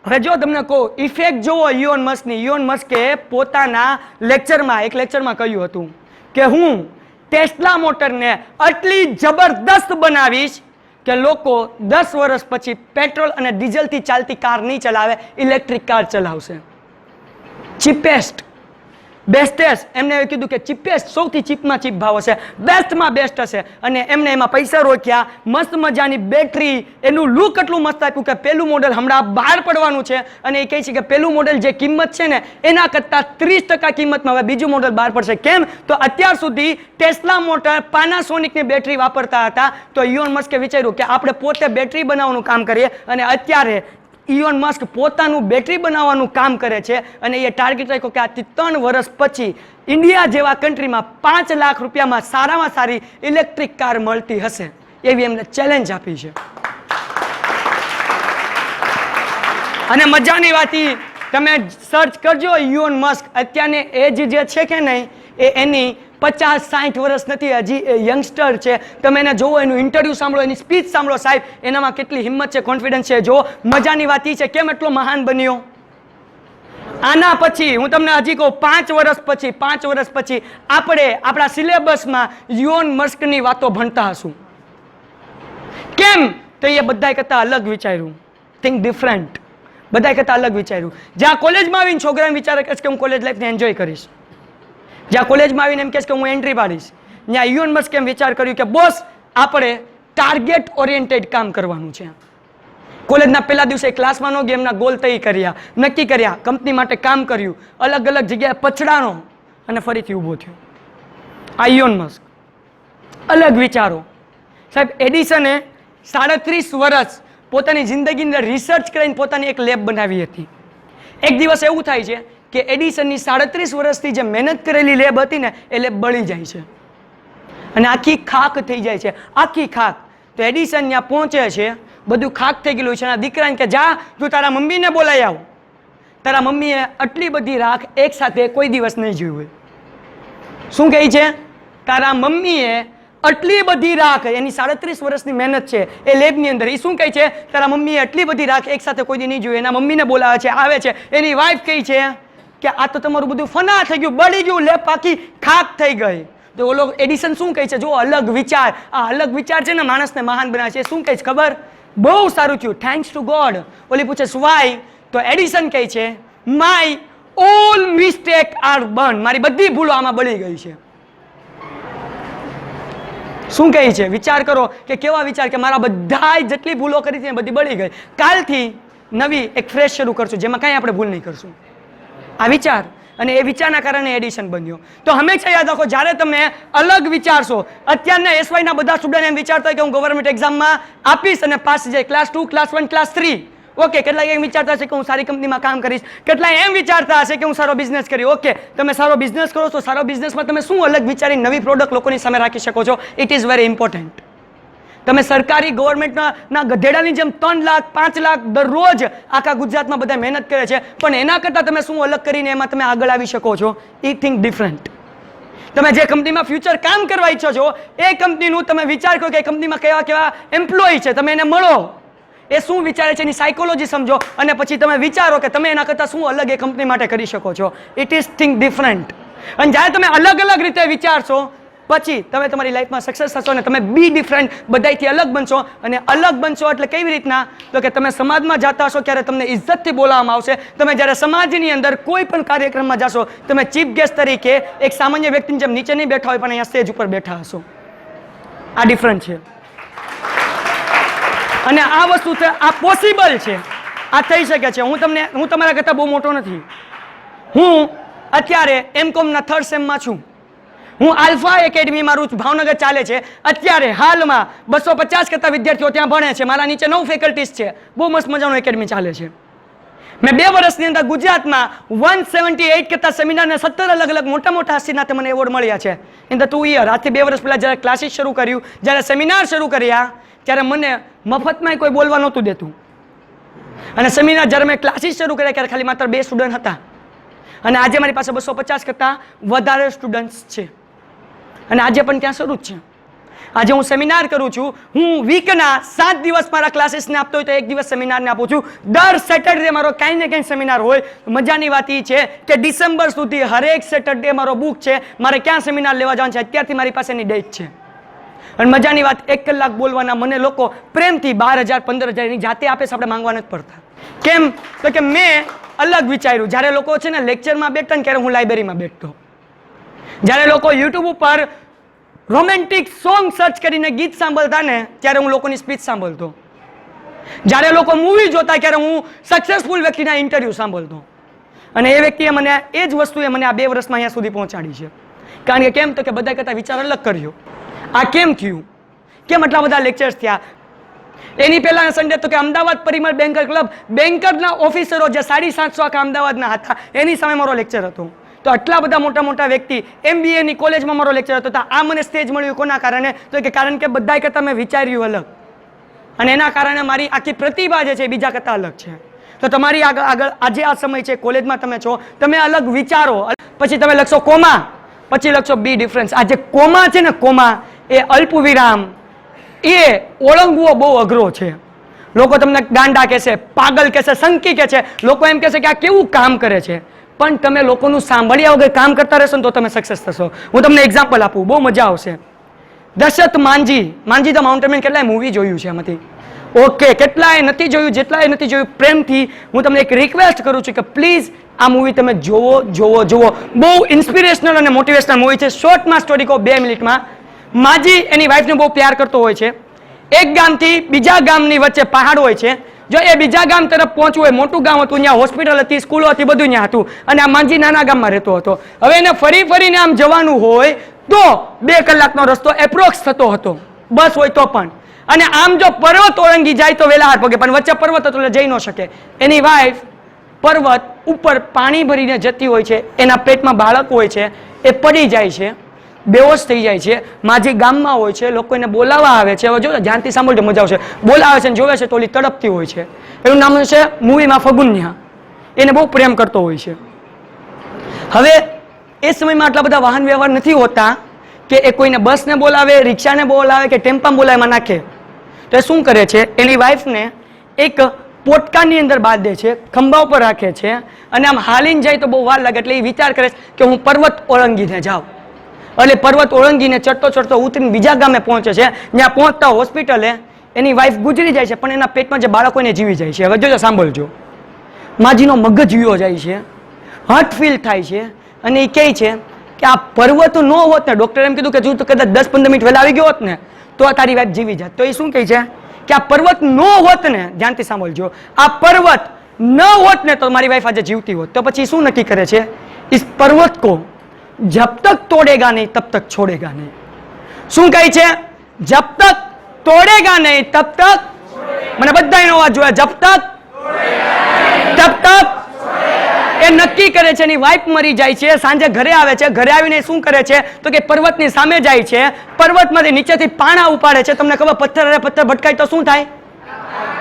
હવે જો તમને કહું, ઇફેક્ટ જોવો ઇલોન મસ્કની. ઇલોન મસ્કે પોતાના એક લેક્ચરમાં કહ્યું હતું કે હું ટેસ્લા મોટરને આટલી જબરદસ્ત બનાવીશ કે લોકો 10 વર્ષ પછી પેટ્રોલ અને ડીઝલથી ચાલતી કાર નહીં ચલાવે, ઇલેક્ટ્રિક કાર ચલાવશે. ચીપેસ્ટ, બેસ્ટેસ્ટ, એમને એવું કીધું કે ચીપેસ્ટ, સૌથી ચીપમાં ચીપ ભાવ હશે, બેસ્ટમાં બેસ્ટ હશે. અને એમને એમાં પૈસા રોક્યા. મસ્ત મજાની બેટરી, એનું લુક એટલું મસ્ત આપ્યું કે પેલું મોડેલ હમણાં બહાર પડવાનું છે અને એ કહે છે કે પેલું મોડેલ જે કિંમત છે ને એના કરતાં 30% કિંમતમાં હવે બીજું મોડેલ બહાર પડશે. કેમ? તો અત્યાર સુધી ટેસ્લા મોટર પાનાસોનિકની બેટરી વાપરતા હતા. તો ઇલોન મસ્કે વિચાર્યું કે આપણે પોતે બેટરી બનાવવાનું કામ કરીએ અને અત્યારે ઇલોન મસ્ક પોતાનું બેટરી બનાવવાનું કામ કરે છે અને એ ટાર્ગેટ રાખ્યો કે આજથી 3 વર્ષ પછી ઇન્ડિયા જેવા કન્ટ્રીમાં 5 લાખ રૂપિયામાં સારામાં સારી ઇલેક્ટ્રિક કાર મળતી હશે, એવી એમને ચેલેન્જ આપી છે. અને મજાની વાત તમે સર્ચ કરજો ઇલોન મસ્ક અત્યારની એજ જે છે કે નહીં એ એની 50-60 વર્ષ નથી, હજી એ યંગસ્ટર છે. તમે એને જોવો, એનું ઇન્ટરવ્યુ સાંભળો, એની સ્પીચ સાંભળો. સાહેબ, એનામાં કેટલી હિંમત છે, કોન્ફિડન્સ છે. જો મજાની વાત છે કેમ એટલો મહાન બન્યો. આના પછી હું તમને હજી કહું, 5 વર્ષ પછી આપણે આપણા સિલેબસમાં ઇલોન મસ્કની વાતો ભણતા હશું. કેમ? તો એ બધા કરતાં અલગ વિચાર્યું. Think different. બધા કરતાં અલગ વિચાર્યું. જ્યાં કોલેજમાં આવીને છોકરાને વિચારે કે હું કોલેજ લાઈફને એન્જોય કરીશ, જ્યાં કોલેજમાં આવીને એમ કહેશ કે હું એન્ટ્રી પાડીશ, ત્યાં ઇલોન મસ્કે એમ વિચાર કર્યું કે બોસ આપણે ટાર્ગેટ ઓરિએન્ટેડ કામ કરવાનું છે. કોલેજના પહેલા દિવસે ક્લાસમાં ન ગયા, એમના ગોલ તય કર્યા, નક્કી કર્યા, કંપની માટે કામ કર્યું, અલગ અલગ જગ્યાએ પછડાણો અને ફરીથી ઊભો થયો. આ ઇલોન મસ્ક. અલગ વિચારો. સાહેબ, એડિસને 37 વર્ષ પોતાની જિંદગીની અંદર રિસર્ચ કરીને પોતાની એક લેબ બનાવી હતી. એક દિવસ એવું થાય છે કે એડિસનની 37 વર્ષથી જે મહેનત કરેલી લેબ હતી ને એ લેબ બળી જાય છે અને આખી ખાક થઈ જાય છે, આખી ખાક. તો એડિસન ત્યાં પહોંચે છે, બધું ખાક થઈ ગયેલું છે. એના દીકરાને કે જા તું તારા મમ્મીને બોલાવી આવ. તારા મમ્મીએ આટલી બધી રાખ એક સાથે કોઈ દિવસ નહીં જોઈ હોય. શું કહે છે? તારા મમ્મીએ આટલી બધી રાખ, એની 37 વર્ષની મહેનત છે એ લેબની અંદર, એ શું કહે છે? તારા મમ્મીએ આટલી બધી રાખ એક સાથે કોઈ દી નહીં જોઈ. એના મમ્મીને બોલાવે છે, આવે છે. એની વાઈફ કહે છે કે આ તો તમારું બધું ફના થઈ ગયું, બળી ગયું, લેબ આખી ખાક થઈ ગઈ. તો ઓલો એડિસન શું કહે છે? જો અલગ વિચાર, આ અલગ વિચાર છે ને માણસને મહાન બનાવે છે. શું કહે છે ખબર? બહુ સારું થયું, થેન્ક્સ ટુ ગોડ. ઓલી પૂછે વાય? તો એડિસન કહે છે my all mistake are burn. મારી બધી ભૂલો આમાં બળી ગઈ છે. શું કહે છે? વિચાર કરો કે કેવા વિચાર કે મારા બધા જેટલી ભૂલો કરી છે બધી બળી ગઈ. કાલથી નવી એક ફ્રેશ શરૂ કરશું જેમાં કાંઈ આપણે ભૂલ નહીં કરશું. આ વિચાર, અને એ વિચારના કારણે એડિશન બન્યો. તો હંમેશા યાદ રાખો, જ્યારે તમે અલગ વિચારશો, અત્યારના એસવાયના બધા સ્ટુડન્ટ એમ વિચારતા હોય કે હું ગવર્મેન્ટ એક્ઝામમાં આપીશ અને પાસ થઈ જાય, ક્લાસ 2, ક્લાસ 1, ક્લાસ 3. ઓકે, કેટલાય એમ વિચારતા હશે કે હું સારી કંપનીમાં કામ કરીશ, કેટલાય એમ વિચારતા હશે કે હું સારો બિઝનેસ કરી. ઓકે, તમે સારો બિઝનેસ કરો છો, સારો બિઝનેસમાં તમે શું અલગ વિચારી નવી પ્રોડક્ટ લોકોની સામે રાખી શકો છો? It is very important. તમે સરકારી ગવર્મેન્ટના ગધેડાની જેમ 3 લાખ 5 લાખ દરરોજ આખા ગુજરાતમાં બધા મહેનત કરે છે, પણ એના કરતાં તમે શું અલગ કરીને એમાં તમે આગળ આવી શકો છો? એ થિંક ડિફરન્ટ. તમે જે કંપનીમાં ફ્યુચર કામ કરવા ઈચ્છો છો એ કંપનીનું તમે વિચાર કરો કે એ કંપનીમાં કેવા કેવા એમ્પ્લોય છે, તમે એને મળો, એ શું વિચારે છે એની સાયકોલોજી સમજો અને પછી તમે વિચારો કે તમે એના કરતાં શું અલગ એ કંપની માટે કરી શકો છો. It is think different. અને જ્યારે તમે અલગ અલગ રીતે વિચારશો પછી તમે તમારી લાઈફમાં સક્સેસ થશો અને તમે બી ડિફરન્ટ, બધાથી અલગ બનશો. અને અલગ બનશો એટલે કેવી રીતના? તો કે તમે સમાજમાં જતા હશો ત્યારે તમને ઇજ્જતથી બોલાવવામાં આવશે. તમે જ્યારે સમાજની અંદર કોઈ પણ કાર્યક્રમમાં જશો તમે ચીફ ગેસ્ટ તરીકે એક સામાન્ય વ્યક્તિની જેમ નીચે નહીં બેઠા હોય પણ અહીંયા સ્ટેજ ઉપર બેઠા હશો. આ ડિફરન્ટ છે. અને આ વસ્તુ આ પોસિબલ છે, આ થઈ શકે છે. હું તમારા કરતાં બહુ મોટો નથી. હું અત્યારે એમકોમના 3rd સેમમાં છું. હું આલ્ફા એકેડમી મારું ભાવનગર ચાલે છે. અત્યારે હાલમાં 250 કરતા વિદ્યાર્થીઓ ત્યાં ભણે છે. મારા નીચે 9 ફેકલ્ટીઝ છે. બહુ મસ્ત મજાનું એકેડમી ચાલે છે. મેં 2 વર્ષની અંદર ગુજરાતમાં 178 કરતા સેમિનાર ને 17 અલગ અલગ મોટા મોટા હસ્તીના મને એવોર્ડ મળ્યા છે ઇન ધ 2 યર. આજથી 2 વર્ષ પહેલા જ્યારે ક્લાસીસ શરૂ કર્યું, જ્યારે સેમિનાર શરૂ કર્યા, ત્યારે મને મફતમાં કોઈ બોલવા નહોતું દેતું. અને સેમિનાર જ્યારે મેં ક્લાસીસ શરૂ કર્યા ત્યારે ખાલી માત્ર 2 સ્ટુડન્ટ હતા. અને આજે મારી પાસે 250 કરતા વધારે સ્ટુડન્ટ્સ છે. અને આજે પણ ત્યાં શરૂ જ છે. આજે હું સેમિનાર કરું છું. હું વીકના 7 દિવસ મારા ક્લાસીસને આપતો હોય તો 1 દિવસ સેમિનારને આપું છું. દર સેટરડે મારો કાંઈ ને કાંઈ સેમિનાર હોય. મજાની વાત એ છે કે ડિસેમ્બર સુધી હરેક સેટરડે મારો બુક છે. મારે ક્યાં સેમિનાર લેવા જવાનું છે અત્યારથી મારી પાસેની ડેટ છે. અને મજાની વાત 1 કલાક બોલવાના મને લોકો પ્રેમથી 12,000 15,000 એની જાતે આપે છે. આપણે માંગવા નથી પડતા. કેમ તો કે મેં અલગ વિચાર્યું. જ્યારે લોકો છે ને લેક્ચરમાં બેઠતા ને ત્યારે હું લાઇબ્રેરીમાં બેઠતો. જ્યારે લોકો યુટ્યુબ ઉપર રોમેન્ટિક સોંગ સર્ચ કરીને ગીત સાંભળતા ને ત્યારે હું લોકોની સ્પીચ સાંભળતો. જ્યારે લોકો મૂવી જોતા ત્યારે હું સક્સેસફુલ વ્યક્તિના ઇન્ટરવ્યૂ સાંભળતો. અને એ વ્યક્તિએ મને એ જ વસ્તુએ મને આ 2 વર્ષમાં અહીંયા સુધી પહોંચાડી છે. કારણ કે કેમ તો કે બધા કરતા વિચાર અલગ કર્યો. આ કેમ થયું? કેમ આટલા બધા લેક્ચર્સ થયા? એની પહેલા સન્ડે તો કે અમદાવાદ પરિમળ બેન્કર ક્લબ બેન્કરના ઓફિસરો જે 750 આખા અમદાવાદના હતા એની સામે મારો લેક્ચર હતો. તો આટલા બધા મોટા મોટા વ્યક્તિ MBA ની કોલેજમાં મારો લેક્ચર હતો. આ મને સ્ટેજ મળ્યું કોના કારણે? તો કે કારણ કે બધા કરતા મેં વિચાર્યું અલગ. અને એના કારણે મારી આખી પ્રતિભા જે છે બીજા કરતા અલગ છે. તો તમારી આગળ આજે આ સમય છે, કોલેજમાં તમે છો, તમે અલગ વિચારો. પછી તમે લખશો કોમા, પછી લખશો બી ડિફરન્સ. આ જે કોમા છે ને, કોમા એ અલ્પ વિરામ, એ ઓળંગવો બહુ અઘરો છે. લોકો તમને ગાંડા કહેશે, પાગલ કહેશે, સંકી કહે છે. લોકો એમ કહેશે કે આ કેવું કામ કરે છે. પણ તમે લોકોનું સાંભળ્યા વગર કામ કરતા રહેશો ને તો તમે સક્સેસ થશો. હું તમને એક્ઝામ્પલ આપું, બહુ મજા આવશે. દશરથ માંજી ધ માઉન્ટેન મેન, કેટલાય મૂવી જોયું છે એમાંથી? ઓકે, કેટલાય નથી જોયું? જેટલાય નથી જોયું, પ્રેમથી હું તમને એક રિક્વેસ્ટ કરું છું કે પ્લીઝ આ મૂવી તમે જોવો. બહુ ઇન્સ્પિરેશનલ અને મોટિવેશનલ મૂવી છે. શોર્ટમાં સ્ટોરી કહો, 2 મિનિટમાં. માજી એની વાઈફને બહુ પ્યાર કરતો હોય છે. એક ગામથી બીજા ગામની વચ્ચે પહાડ હોય છે. જો એ બીજા ગામ તરફ પહોંચવું હોય, મોટું ગામ હતું, ત્યાં હોસ્પિટલ હતી, સ્કૂલો હતી, બધું ત્યાં હતું. અને આ માંજી નાના ગામમાં રહેતો હતો. હવે એને ફરીને આમ જવાનું હોય તો 2 કલાકનો રસ્તો એપ્રોક્સ થતો હતો, બસ હોય તો પણ. અને આમ જો પર્વત ઓળંગી જાય તો વેલા હાથ પગે, પણ વચ્ચે પર્વત હતો એટલે જઈ ન શકે. એની વાઈફ પર્વત ઉપર પાણી ભરીને જતી હોય છે. એના પેટમાં બાળક હોય છે. એ પડી જાય છે, બેહોશ થઈ જાય છે. માજી ગામમાં હોય છે, લોકો એને બોલાવવા આવે છે. હવે જો ધ્યાનથી સાંભળજો, મજા આવશે. બોલાવે છે, જોવે છે તો ઓલી તડપતી હોય છે. એનું નામ છે મૂવીમાં ફગુન્યા. એને બહુ પ્રેમ કરતો હોય છે. હવે એ સમયમાં આટલા બધા વાહન વ્યવહાર નથી હોતા કે એ કોઈને બસને બોલાવે, રિક્ષાને બોલાવે કે ટેમ્પામાં બોલાવે નાખે. તો એ શું કરે છે, એની વાઈફને એક પોટકાની અંદર બાંધે છે, ખંભા ઉપર રાખે છે. અને આમ હાલીને જાય તો બહુ વાર લાગે એટલે એ વિચાર કરે કે હું પર્વત ઓળંગીને જાઉં. એટલે પર્વત ઓળંગીને ચડતો ઉતરીને બીજા ગામે પહોંચે છે. ત્યાં પહોંચતા હોસ્પિટલે એની વાઈફ ગુજરી જાય છે, પણ એના પેટમાં જે બાળકો એને જીવી જાય છે. હવે જોજો, સાંભળજો. માજીનો મગજ જીવો જાય છે, હર્ટ ફીલ થાય છે. અને એ કહે છે કે આ પર્વત ન હોત ને, ડોક્ટરે એમ કીધું કે જો કદાચ 10-15 મિનિટ વહેલા આવી ગયો હોત ને તો તારી વાઈફ જીવી જાત. તો એ શું કહે છે કે આ પર્વત ન હોત ને, ધ્યાનથી સાંભળજો, આ પર્વત ન હોત ને તો મારી વાઈફ આજે જીવતી હોત. તો પછી શું નક્કી કરે છે, इस पर्वत को जब तक तोड़ेगा नहीं तब तक छोड़ेगा नहीं. શું કહે છે? जब तक तोड़ेगा नहीं तब तक, મને બધાયનો અવાજ જોયા, जब तक तब तक. એ નક્કી કરે છે. એની વાઈફ મરી જાય છે, સાંજે ઘરે આવે છે. ઘરે આવીને શું કરે છે તો કે પર્વતની સામે જાય છે, પર્વતમાંથી નીચેથી પાણા ઉપાડે છે. તમને ખબર, પથ્થર ભટકાય તો શું થાય?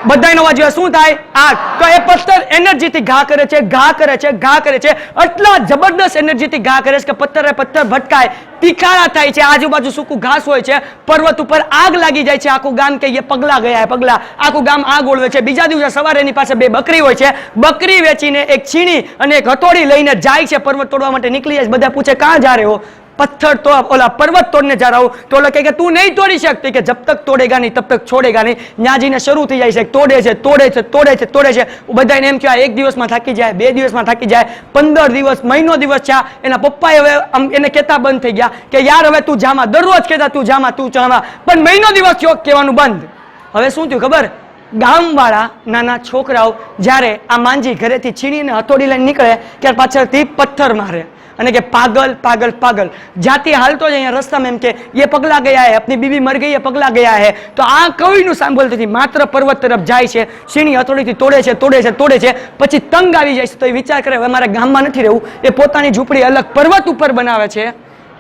બધાયનો અવાજ જોયા, શું થાય? આગ. તો એ પથ્થર એનર્જીથી ઘા કરે છે. આટલા જબરદસ્ત એનર્જીથી ઘા કરે છે કે પથ્થર ભટકાય, તીખાળા થાય છે, આજુબાજુ સૂકું ઘાસ હોય છે, પર્વત ઉપર આગ લાગી જાય છે. આખું ગામ કે પગલા ગયા, આખું ગામ આગ ઓળવે છે. બીજા દિવસે સવારે એની પાસે 2 બકરી હોય છે. બકરી વેચીને એક છીણી અને એક હથોડી લઈને જાય છે, પર્વત તોડવા માટે નીકળી જાય. બધા પૂછે કાં જા રહે હો? पत्थर तो ओला पर्वत तोड़ने जा रहा हूं. तो ओला कहे तू नहीं तोड़ी सकती, कि जब तक तोड़ेगा नहीं तब तक छोड़ेगा नहीं. न्याजी ने शुरू थी जाए, तोड़े छे. બધા એમ કે એક દિવસમાં થાકી જાય, 2 દિવસમાં થાકી જાય, 15 દિવસ, મહિનો દિવસ છે. એના પપ્પાએ હવે એને કહેતા બંધ થઈ ગયા કે યાર હવે તું જામાં. દરરોજ કહેતા તું જામાં. પણ મહિનો દિવસ થયો કહેવાનું બંધ. હવે શું થયું ખબર? ગામવાળા નાના છોકરાઓ જ્યારે આ માંજી ઘરેથી છીણીને હથોડી લઈને નીકળે ત્યારે પાછળથી પથ્થર મારે અને કે પાગલ પાગલ પાગલ. જાતિ હાલતો જ અહીંયા રસ્તામાં એમ કે ये पगला गया है, अपनी बीवी मर गई है, पगला गया है. તો આ કોઈનું સાંભળતું નથી, માત્ર પર્વત તરફ જાય છે, છીણી હથોડીથી તોડે છે તોડે છે તોડે છે, પછી તંગ આવી જાય છે. તો એ વિચાર કરે હવે મારા ગામમાં નથી રહેવું, એ પોતાની ઝૂંપડી અલગ પર્વત ઉપર બનાવે છે,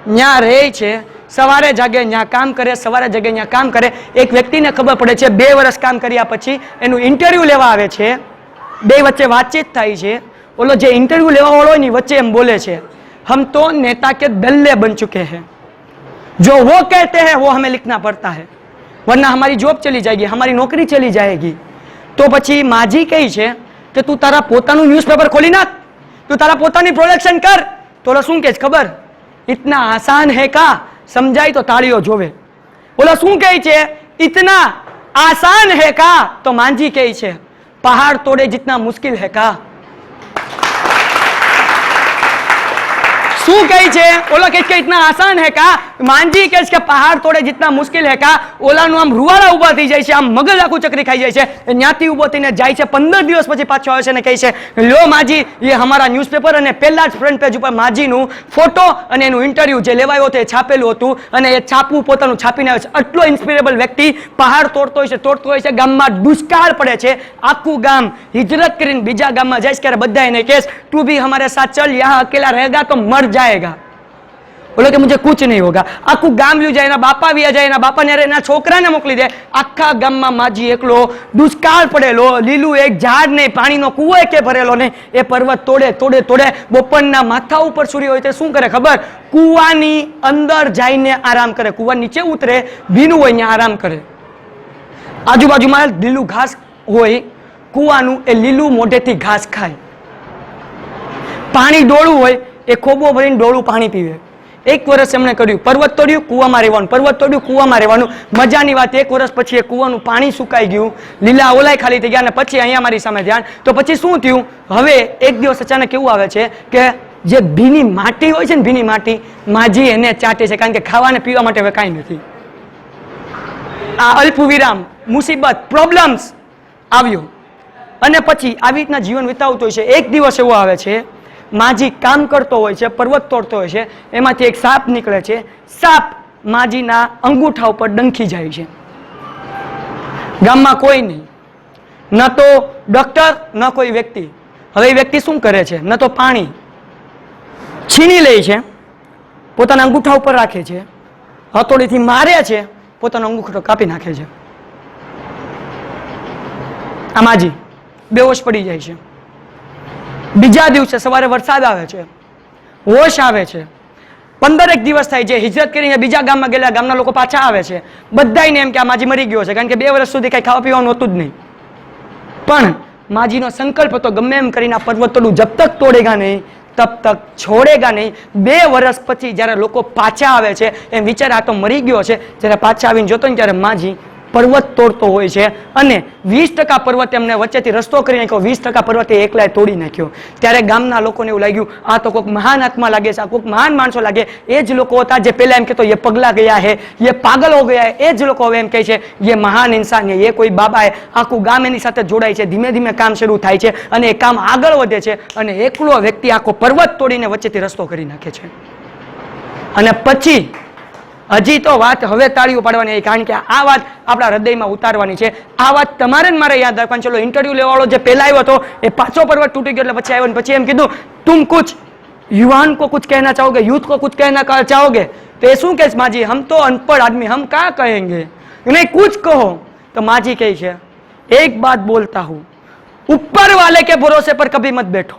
ત્યાં રહે છે. સવારે જાગે ત્યાં કામ કરે, સવારે જાગે ત્યાં કામ કરે. એક વ્યક્તિને ખબર પડે છે 2 વર્ષ કામ કર્યા પછી એનું ઇન્ટરવ્યુ લેવા આવે છે. બે વચ્ચે વાતચીત થાય છે. ઓલો જે ઇન્ટરવ્યુ લેવા વાળો હોય ને વચ્ચે એમ બોલે છે, हम तो नेता के दल्ले बन चुके हैं, जो वो कहते हैं वो हमें लिखना पड़ता है, वरना हमारी जॉब चली जाएगी, हमारी नौकरी चली जाएगी. तो પછી માજી કહે છે કે તું તારા પોતાનું ન્યૂઝપેપર ખોલી નાખ, તું તારા પોતાની પ્રોડક્શન કર. તો ઓલો શું કહે છે ખબર? इतना आसान है का? સમજાય તો તાળીઓ જોવે. ઓલો શું કહે છે? इतना आसान है का? તો માંજી કહે છે पहाड़ तोड़े जितना मुश्किल है का? શું કહે છે? ઓલો કહે કે इतना आसान है का? માંજી કહે કે પહાડ તોડે जितना मुश्किल है का? ઓલાનું આમ રૂવાડા ઉભા થઈ જાય છે, આમ મગજ આખું ચક્રી ખાઈ જાય છે. ત્યાંથી ઉભો થઈને જાય છે, 15 દિવસ પછી પાછો આવે છે અને કહે છે લો માજી એ હમારા ન્યૂઝપેપર, અને પહેલા જ ફ્રન્ટ પેજ ઉપર માજીનું ફોટો અને એનું ઇન્ટરવ્યુ જે લેવાયો હતો એ છાપેલું હતું, અને એ છાપવું પોતાનું છાપીને આવે છે. આટલો ઇન્સ્પિરેબલ વ્યક્તિ પહાડ તોડતો હોય છે, ગામમાં દુષ્કાળ પડે છે, આખું ગામ હિજરત કરીને બીજા ગામમાં જાય છે. ત્યારે બધા એને કહે તું ભી હમારે સાથ ચલ, યહાં અકેલા રહેગા તો મર जाएगा. बोलो कि मुझे कुछ नहीं होगा. આખું ગામ વ્યુ જાય, એના બાપા વ્યા જાય, એના બાપાને એના છોકરાને મોકલી દે. આખા ગામમાં માજી એકલો, દુષ્કાળ પડેલો, લીલું એક ઝાડ નહીં, પાણીનો કૂવો કે ભરેલો નહીં. એ પર્વત તોડે તોડે તોડે, બપોરના માથા ઉપર સૂર્ય હોય તે શું કરે ખબર? કૂવાની અંદર જઈને આરામ કરે. કૂવા નીચે ઉતરે, ભીનું હોય ત્યાં આરામ કરે. આજુબાજુમાં લીલું ઘાસ હોય, કૂવાનું એ લીલું મોઢેથી ઘાસ ખાય. પાણી ડોળું હોય, એ ખોબો ભરીને ડોળું પાણી પીવે. 1 વર્ષ એમણે કર્યું, પર્વત તોડ્યું કૂવામાં રહેવાનું, પર્વત તોડ્યું કૂવામાં રહેવાનું. મજાની વાત, 1 વર્ષ પછી એ કૂવાનું પાણી સુકાઈ ગયું, લીલા ઓલાય ખાલી થઈ ગયા. અને પછી અહીંયા મારી સામે ધ્યાન, તો પછી શું થયું? હવે એક દિવસ અચાનક એવું આવે છે કે જે ભીની માટી હોય છે ને, ભીની માટી, માજી એને ચાટે છે, કારણ કે ખાવા ને પીવા માટે હવે કાંઈ નથી. આ અલ્પ વિરામ, મુસીબત, પ્રોબ્લેમ્સ આવ્યું. અને પછી આવી રીતના જીવન વિતાવતું હોય છે. એક દિવસ એવો આવે છે, માજી કામ કરતો હોય છે, પર્વત તોડતો હોય છે, એમાંથી એક સાપ નીકળે છે. સાપ માજીના અંગૂઠા ઉપર ડંખી જાય છે. ગામમાં કોઈ નહીં, ન તો ડોક્ટર ન કોઈ વ્યક્તિ. હવે એ વ્યક્તિ શું કરે છે? ન તો પાણી, છીણી લે છે, પોતાના અંગૂઠા ઉપર રાખે છે, હથોડીથી મારે છે, પોતાનો અંગૂઠો કાપી નાખે છે. આ માજી બેહોશ પડી જાય છે. બીજા દિવસે સવારે વરસાદ આવે છે, હોશ આવે છે. 15 દિવસ થાય છે, હિજરત કરીને બીજા ગામમાં ગયેલા ગામના લોકો પાછા આવે છે. બધાને એમ કે આ માજી મરી ગયો છે, કારણ કે 2 વર્ષ સુધી કઈ ખાવા પીવાનું હતું જ નહીં. પણ માજીનો સંકલ્પ હતો ગમે એમ કરીને આ પર્વત તોડું, જબ તક તોડેગા નહીં તબ તક છોડેગા નહીં. 2 વર્ષ પછી જ્યારે લોકો પાછા આવે છે, એમ વિચાર આ તો મરી ગયો છે. જ્યારે પાછા આવીને જોતો ને ત્યારે માજી પર્વત તોડતો હોય છે, અને 20% પર્વત એમને વચ્ચેથી રસ્તો કરી નાખ્યો, 20% પર્વત એકલાય તોડી નાખ્યો. ત્યારે ગામના લોકોને એવું લાગ્યું આ તો કોઈક મહાન આત્મા લાગે છે, આ કોઈક મહાન માણસો લાગે. એ જ લોકો હતા જે પહેલા એમ કહેતો ये पगला गया है, ये पागल हो गया है. એ જ લોકો હવે એમ કહે છે ये महान इंसान है, ये कोई बाबा है. આખું ગામ એની સાથે જોડાય છે, ધીમે ધીમે કામ શરૂ થાય છે, અને એ કામ આગળ વધે છે, અને એકલો વ્યક્તિ આખો પર્વત તોડીને વચ્ચેથી રસ્તો કરી નાખે છે. અને પછી હજી તો વાત હવે તાળીઓ પાડવાની, કારણ કે આ વાત આપણા હૃદયમાં ઉતારવાની છે. આ વાત તમારે જ મારે યાદ રાખવાની. ચલો, ઇન્ટરવ્યુ લેવાવાળો જે પહેલા આવ્યો હતો એ પાછો પર્વત તૂટી ગયો, એટલે પછી આવ્યો ને પછી એમ કીધું तुम कुछ युवान को कुछ कहना चाहोगे, यूथ को कुछ कहना चाहोगे? तो ये શું કહે છે માજી? हम तो अनपढ़ आदमी, हम क्या कहेंगे? नहीं कुछ कहो. तो माजी कही છે एक बात बोलता हूं, ऊपर वाले के भरोसे पर कभी मत बैठो,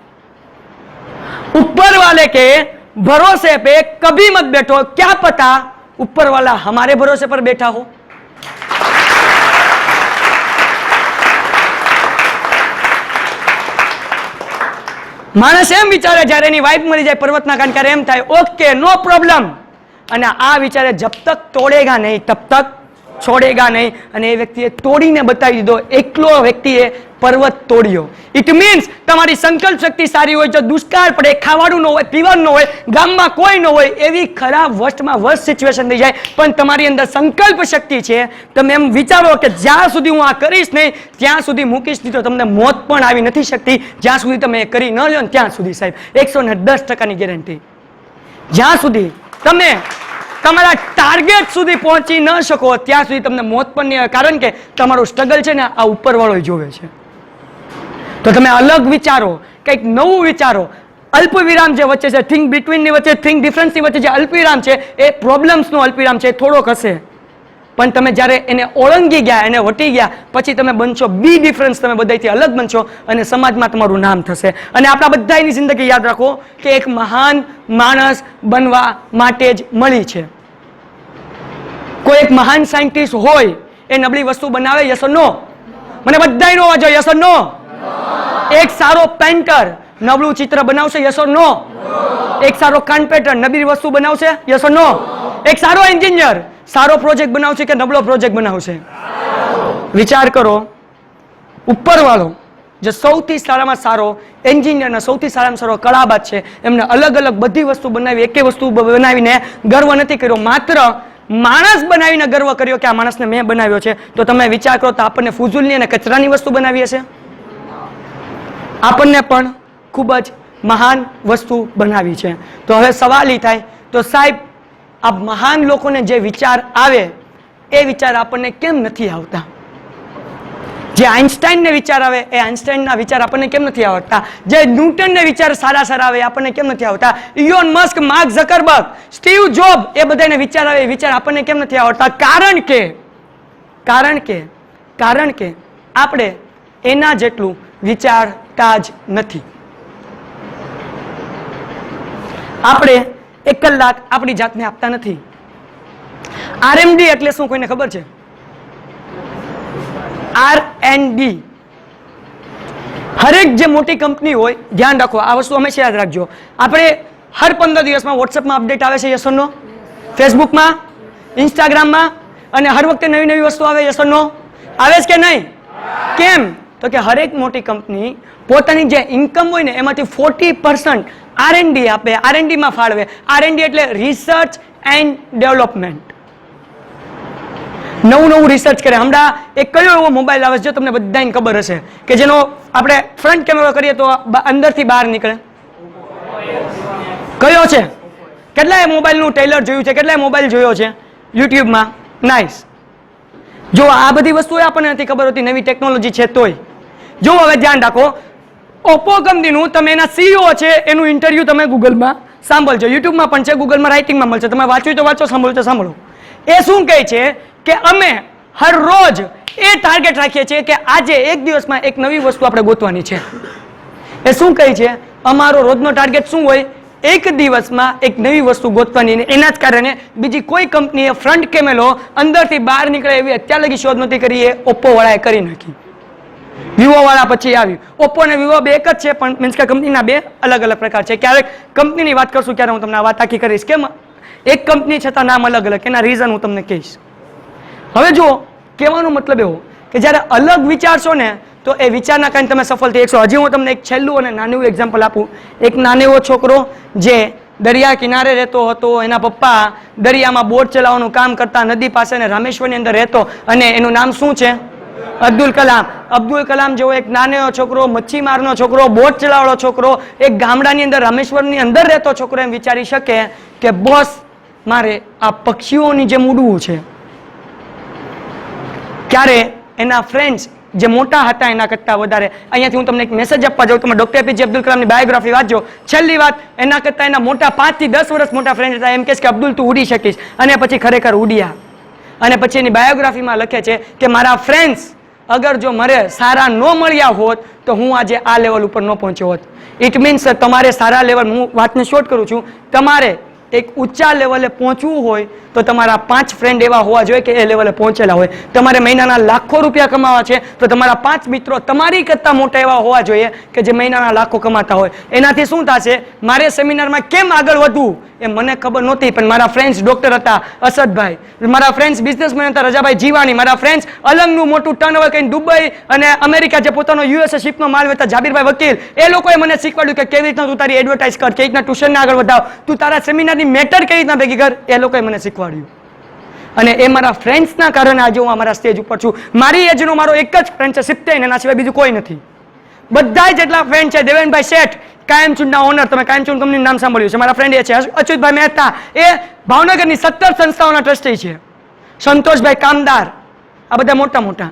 ऊपर वाले के भरोसे पे कभी मत बैठो. क्या पता ऊपर वाला हमारे भरोसे पर बैठा हो. માણસ એમ વિચારે જ્યારે એની વાઈફ મરી જાય પર્વતના કારણે, એમ થાય ઓકે નો પ્રોબ્લેમ. અને આ વિચારે જબ તક તોડેગા નહીં તબ તક છોડેગા નહીં. અને એ વ્યક્તિએ તોડીને બતાવી દીધો. એકલો વ્યક્તિએ પર્વત તોડ્યો. ઇટ મીન્સ તમારી સંકલ્પ શક્તિ સારી હોય, જો દુષ્કાળ પડે, ખાવાનું ન હોય, પીવાનું ન હોય, ગામમાં કોઈ ન હોય, એવી ખરાબ વર્સ્ટમાં વર્સ્ટ સિચ્યુએશન થઈ જાય, પણ તમારી અંદર સંકલ્પ શક્તિ છે. તમે એમ વિચારો કે જ્યાં સુધી હું આ કરીશ નહીં ત્યાં સુધી મૂકીશ નહીં, તો તમને મોત પણ આવી નથી શકતી. જ્યાં સુધી તમે એ કરી ન લો ને ત્યાં સુધી સાહેબ 110% ગેરંટી. જ્યાં સુધી તમે તમારા ટાર્ગેટ સુધી પહોંચી ન શકો ત્યાં સુધી તમને મોત પણ નહીં આવે. કારણ કે તમારું સ્ટ્રગલ છે ને આ ઉપરવાળો જોવે છે. તો તમે અલગ વિચારો, કંઈક નવું વિચારો. અલ્પ વિરામ જે વચ્ચે છે, થિંક બિટવીનની વચ્ચે, થિંક ડિફરન્સની વચ્ચે જે અલ્પ વિરામ છે એ પ્રોબ્લેમ્સનો અલ્પ વિરામ છે, થોડોક હશે. પણ તમે જ્યારે એને ઓળંગી ગયા, એને વટી ગયા, પછી તમે બનશો બી ડિફરન્સ. તમે બધાથી અલગ બનશો અને સમાજમાં તમારું નામ થશે. અને આપણા બધાની જિંદગી યાદ રાખો કે એક મહાન માણસ બનવા માટે જ મળી છે. કોઈ એક મહાન સાયન્ટિસ્ટ હોય એ નબળી વસ્તુ બનાવે? Yes or no? મને બધાયનો અવાજ હોય. યસ ઓર નો? એક સારો પેન્ટર નબળું ચિત્ર બનાવશે? યસ ઓર નો? એક સારો કાર્પેન્ટર નબળી વસ્તુ બનાવશે? યસ ઓર નો? એક સારો એન્જિનિયર સારો પ્રોજેક્ટ બનાવશે કે નબળો પ્રોજેક્ટ બનાવશે? વિચાર કરો. ઉપરવાળો જે સૌથી સારામાં સારો એન્જિનિયર ને સૌથી સારામાં સારો કળાબાજ છે, એમને અલગ અલગ બધી વસ્તુ બનાવી, એકે વસ્તુ બનાવીને ગર્વ નથી કર્યો, માત્ર માણસ બનાવીને ગર્વ કર્યો કે આ માણસને મેં બનાવ્યો છે. તો તમે વિચાર કરો તો આપણને ફુઝુલની અને કચરાની વસ્તુ બનાવી હશે? આપણને પણ ખૂબ જ મહાન વસ્તુ બનાવી છે. તો હવે સવાલ એ થાય, તો સાહેબ આ મહાન લોકોને જે વિચાર આવે એ વિચાર આપણને કેમ નથી આવતા? જે આઇન્સ્ટાઈનને વિચાર આવે એ આઇન્સ્ટાઈનના વિચાર આપણને કેમ નથી આવડતા? જે ન્યૂટનને વિચાર સારા સારા આવે આપણને કેમ નથી આવતા? Elon Musk, Mark Zuckerberg, Steve Job, એ બધાને વિચાર આવે એ વિચાર આપણને કેમ નથી આવડતા? કારણ કે આપણે એના જેટલું વિચારતા જ નથી. આપણે 1 કલાક આપણી જાતને આપતા નથી. R&D એટલે શું કોઈને ખબર છે? R&D. હરેક જે મોટી કંપની હોય, ધ્યાન રાખો આ વસ્તુ હંમેશા યાદ રાખજો. આપણે હર 15 દિવસમાં વોટ્સએપમાં અપડેટ આવે છે? યસ ઓર નો? ફેસબુકમાં, ઇન્સ્ટાગ્રામમાં, અને હર વખતે નવી નવી વસ્તુ આવે? યસ ઓર નો? આવે છે કે નહીં? કેમ? તો કે હરેક મોટી કંપની પોતાની જે ઇન્કમ હોય ને એમાંથી 40% R&D આપે, R&D માં ફાળવે. R&D એટલે રિસર્ચ એન્ડ ડેવલપમેન્ટ. નવું રિસર્ચ કરે. હમણાં એક કયો એવો મોબાઈલ આવે છે જો તમને બધાને ખબર હશે કે જેનો આપણે ફ્રન્ટ કેમેરો કરીએ તો અંદરથી બહાર નીકળે? કયો છે? કેટલાય મોબાઈલનું ટ્રેલર જોયું છે? કેટલાય મોબાઈલ જોયો છે યુટ્યુબમાં? નાઇસ. જો આ બધી વસ્તુ આપણને નથી ખબર હોતી, નવી ટેકનોલોજી છે તોય. જો હવે ધ્યાન રાખો, ઓપ્પો કંપનીનું તમે એના CEO છે એનું ઇન્ટરવ્યુ તમે ગૂગલમાં સાંભળજો. યુટ્યુબમાં પણ છે, ગૂગલમાં રાઇટિંગમાં મળશે. તમે વાંચવું તો વાંચો, સાંભળો તો સાંભળો. એ શું કહે છે કે અમે હર રોજ એ ટાર્ગેટ રાખીએ છીએ કે આજે એક દિવસમાં એક નવી વસ્તુ આપણે ગોતવાની છે. એ શું કહે છે? અમારો રોજનો ટાર્ગેટ શું હોય? એક દિવસમાં એક નવી વસ્તુ ગોતવાની. એના જ કારણે બીજી કોઈ કંપનીએ ફ્રન્ટ કેમેરો અંદરથી બહાર નીકળે એવી અત્યાર લગી શોધ નહોતી કરી, એ ઓપ્પો વાળાએ કરી નાખી. વિવો વાળા પછી આવ્યું. ઓપ્પો અને વિવો બે એક જ છે, પણ મીન્સ કે કંપનીના બે અલગ અલગ પ્રકાર છે. ક્યારેક કંપનીની વાત કરશું ત્યારે હું તમને આ વાત આખી કરીશ. કેમ એક કંપની છતાં નામ અલગ અલગ, એના રીઝન હું તમને કહીશ. હવે જો કહેવાનો મતલબ એવો કે જ્યારે અલગ વિચારશો ને તો એ વિચારના કારણે તમે સફળ થઈ શકશો. હજી હું તમને એક છેલ્લું અને નાનું એક્ઝામ્પલ આપું. એક નાનો એવો છોકરો જે દરિયા કિનારે રહેતો હતો, એના પપ્પા દરિયામાં બોટ ચલાવવાનું કામ કરતા, નદી પાસે ને રામેશ્વરની અંદર રહેતો, અને એનું નામ શું છે? અબ્દુલ કલામ. અબ્દુલ કલામ જેવો એક નાનો છોકરો, મચ્છીમારનો છોકરો, બોટ ચલાવવાનો છોકરો, એક ગામડાની અંદર રામેશ્વરની અંદર રહેતો છોકરો એમ વિચારી શકે કે બોસ મારે આ પક્ષીઓની જેમ ઉડવું છે. ક્યારે એના ફ્રેન્ડ્સ જે મોટા હતા એના કરતાં વધારે, અહીંયાથી હું તમને એક મેસેજ આપવા જાઉં, તમે ડોક્ટર APJ અબ્દુલ કલામની બાયોગ્રાફી વાંચજો. છેલ્લી વાત, એના કરતાં એના મોટા 5 થી 10 વર્ષ મોટા ફ્રેન્ડ હતા. એમ કહે કે અબ્દુલ તું ઉડી શકીશ, અને પછી ખરેખર ઉડ્યા. અને પછી એની બાયોગ્રાફીમાં લખે છે કે મારા ફ્રેન્ડ્સ અગર જો મારે સારા ન મળ્યા હોત તો હું આજે આ લેવલ ઉપર ન પહોંચ્યો હોત. ઇટ મીન્સ તમારે સારા લેવલ, હું વાતને શોર્ટ કરું છું, તમારે એક ઊંચા લેવલે પહોંચવું હોય તો તમારા 5 ફ્રેન્ડ એવા હોવા જોઈએ કે એ લેવલે પહોંચેલા હોય. તમારે મહિનાના લાખો રૂપિયા કમાવા છે તો તમારા 5 મિત્રો તમારી કરતાં મોટા એવા હોવા જોઈએ કે જે મહિનાના લાખો કમાતા હોય. એનાથી શું થશે? મારે સેમિનારમાં કેમ આગળ વધવું એ મને ખબર નહોતી, પણ મારા ફ્રેન્ડ્સ ડોક્ટર હતા અસદભાઈ, મારા ફ્રેન્ડ્સ બિઝનેસમેન હતા રજાભાઈ જીવાણી, મારા ફ્રેન્ડ્સ અલંગનું મોટું ટર્નઓવર કરીને દુબઈ અને અમેરિકા જે પોતાનો યુએસએ શિપનો માલ વેચતા જાબીરભાઈ વકીલ, એ લોકોએ મને શીખવાડ્યું કે કેવી રીતના તું તારી એડવર્ટાઇઝ કર, કેવી રીતના ટ્યુશનને આગળ વધાવ, તું તારા સેમિનારની મેટર કેવી રીતના ભેગી કર, એ લોકોએ મને શીખવાડ્યું. અને એ મારા ફ્રેન્ડ્સના કારણે આજે હું અમારા સ્ટેજ ઉપર છું. મારી એજનો મારો એક જ ફ્રેન્ડ છે 70, એના સિવાય બીજું કોઈ નથી. બધા જેટલા ફ્રેન્ડ છે, દેવેનભાઈ શેઠ કાયમચૂડના ઓનર, તમે કાયમચૂડ કંપનીનું નામ સાંભળ્યું છે, મારા ફ્રેન્ડ એ છે. અચ્યુતભાઈ મહેતા, એ ભાવનગરની 17 સંસ્થાઓના ટ્રસ્ટી છે. સંતોષભાઈ કામદાર, આ બધા મોટા મોટા.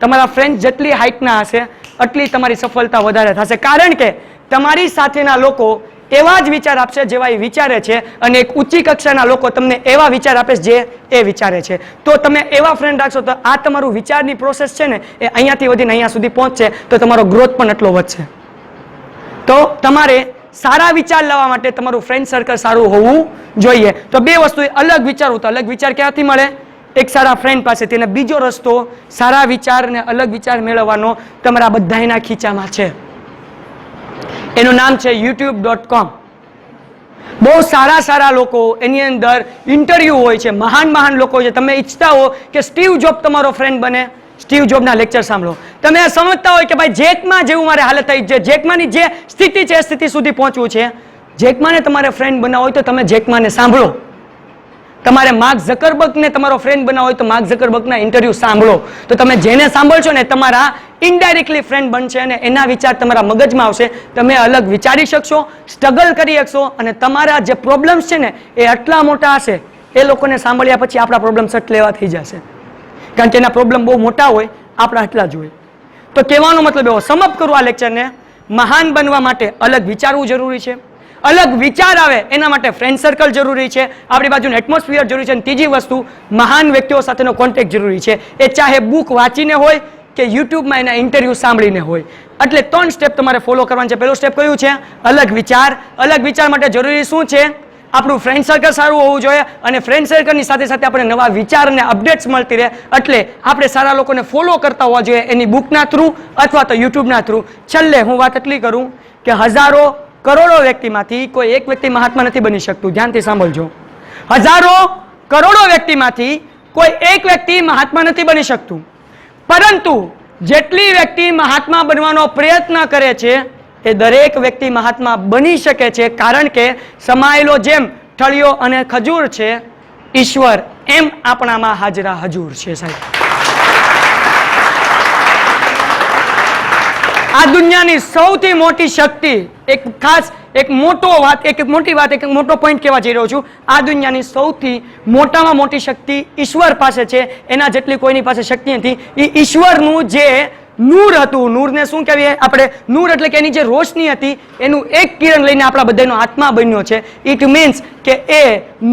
તમારા ફ્રેન્ડ જેટલી હાઈટના હશે એટલી તમારી સફળતા વધારે થશે, કારણ કે તમારી સાથેના લોકો એવા જ વિચાર આપશે જેવા એ વિચારે છે, અને એક ઊંચી કક્ષાના લોકો તમને એવા વિચાર આપે જે એ વિચારે છે. તો તમે એવા ફ્રેન્ડ રાખશો તો આ તમારું વિચારની પ્રોસેસ છે ને એ અહીંયાથી વધીને અહીંયા સુધી પહોંચશે, તો તમારો ગ્રોથ પણ એટલો વધશે. તો તમારે સારા વિચાર લાવવા માટે તમારું ફ્રેન્ડ સર્કલ સારું હોવું જોઈએ. તો બે વસ્તુ, અલગ વિચારવું તો અલગ વિચાર ક્યાંથી મળે? એક સારા ફ્રેન્ડ પાસેથી. અને બીજો રસ્તો સારા વિચાર અને અલગ વિચાર મેળવવાનો તમારા બધાના ખીચામાં છે. એનું નામ છે youtube.com. બહુ સારા સારા લોકો એની અંદર ઇન્ટરવ્યુ હોય છે, મહાન મહાન લોકો છે. તમે ઈચ્છતા હો કે સ્ટીવ જોબ તમારો ફ્રેન્ડ બને, સ્ટીવ જોબના લેક્ચર સાંભળો. તમે સમજતા હોય કે ભાઈ જેકમાં જેવું મારે હાલત થઈ છે, જેકમાની જે સ્થિતિ છે એ સ્થિતિ સુધી પહોંચવું છે, જેકમાને તમારે ફ્રેન્ડ બનાવવો હોય તો તમે જેકમાને સાંભળો. તમારે માર્ક ઝકરબર્ગને તમારો ફ્રેન્ડ બનાવવો હોય તો માર્ક ઝકરબર્ગના ઇન્ટરવ્યુ સાંભળો. તો તમે જેને સાંભળશો ને તમારા ઇનડાયરેક્ટલી ફ્રેન્ડ બનશે અને એના વિચાર તમારા મગજમાં આવશે. તમે અલગ વિચારી શકશો, સ્ટ્રગલ કરી શકશો, અને તમારા જે પ્રોબ્લેમ્સ છે ને એ આટલા મોટા હશે, એ લોકોને સાંભળ્યા પછી આપણા પ્રોબ્લેમ્સ એટલે એવા થઈ જશે, કારણ કે એના પ્રોબ્લેમ બહુ મોટા હોય, આપણા એટલા જ હોય. તો કહેવાનો મતલબ એવો, સમઅપ કરું આ લેક્ચરને, મહાન બનવા માટે અલગ વિચારવું જરૂરી છે. અલગ વિચાર આવે એના માટે ફ્રેન્ડ સર્કલ જરૂરી છે, આપણી બાજુનું એટમોસ્ફિયર જરૂરી છે. અને ત્રીજી વસ્તુ, મહાન વ્યક્તિઓ સાથેનો કોન્ટેક્ટ જરૂરી છે. એ ચાહે બુક વાંચીને હોય કે યુટ્યુબમાં એના ઇન્ટરવ્યુ સાંભળીને હોય. એટલે 3 સ્ટેપ તમારે ફોલો કરવાનું છે. પહેલું સ્ટેપ કયું છે? અલગ વિચાર. અલગ વિચાર માટે જરૂરી શું છે? આપણું ફ્રેન્ડ સર્કલ સારું હોવું જોઈએ, અને ફ્રેન્ડ સર્કલની સાથે સાથે આપણે નવા વિચાર અને અપડેટ્સ મળતી રહે. એટલે આપણે સારા લોકોને ફોલો કરતા હોવા જોઈએ, એની બુકના થ્રુ અથવા તો યુટ્યુબના થ્રુ. છેલ્લે હું વાત એટલી કરું કે હજારો કરોડો વ્યક્તિમાંથી કોઈ એક વ્યક્તિ મહાત્મા નથી બની શકતું. ધ્યાનથી સાંભળજો. હજારો કરોડો વ્યક્તિમાંથી કોઈ એક વ્યક્તિ મહાત્મા નથી બની શકતું, પરંતુ જેટલી વ્યક્તિ મહાત્મા બનવાનો પ્રયત્ન કરે છે એ દરેક વ્યક્તિ મહાત્મા બની શકે છે, કારણ કે સમાયેલો જેમ ઠળિયો અને ખજૂર છે, ઈશ્વર એમ આપણામાં હાજરા હજૂર છે. સાહેબ, આ દુનિયાની સૌથી મોટી શક્તિ, એક ખાસ એક મોટો પોઈન્ટ કહેવા જઈ રહ્યો છું. આ દુનિયાની સૌથી મોટામાં મોટી શક્તિ ઈશ્વર પાસે છે. એના જેટલી કોઈની પાસે શક્તિ નથી. એ ઈશ્વરનું જે નૂર હતું, નૂરને શું કહેવાય આપણે? નૂર એટલે કે એની જે રોશની હતી, એનું એક કિરણ લઈને આપણા બધાનો આત્મા બન્યો છે. ઇટ મીન્સ કે એ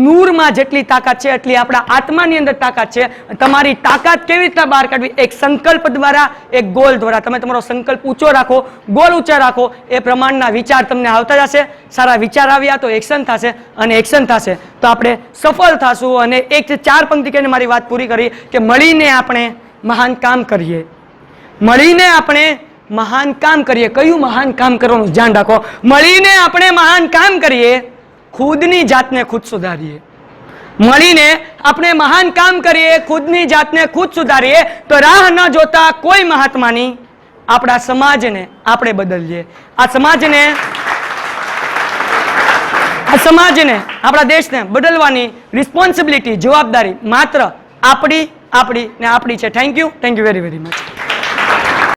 નૂરમાં જેટલી તાકાત છે એટલી આપણા આત્માની અંદર તાકાત છે. તમારી તાકાત કેવી રીતના બહાર કાઢવી? એક સંકલ્પ દ્વારા, એક ગોલ દ્વારા. તમે તમારો સંકલ્પ ઊંચો રાખો, ગોલ ઊંચા રાખો, એ પ્રમાણના વિચાર તમને આવતા જશે. સારા વિચાર આવ્યા તો એક્શન થશે, અને એક્શન થશે તો આપણે સફળ થશું. અને એક 4 પંક્તિ કહીને મારી વાત પૂરી કરી કે મળીને આપણે મહાન કામ કરીએ. મળીને આપણે મહાન કામ કરીએ. કયું મહાન કામ કરવાનું ધ્યાન રાખો. મળીને આપણે મહાન કામ કરીએ, ખુદની જાતને ખુદ સુધારીએ. મળીને આપણે મહાન કામ કરીએ, ખુદની જાતને ખુદ સુધારીએ, તો રાહ ન જોતા કોઈ મહાત્માની આપણા સમાજને આપણે બદલીએ. આ સમાજને આપણા દેશને બદલવાની રિસ્પોન્સિબિલિટી, જવાબદારી માત્ર આપણી છે. Thank you very very much.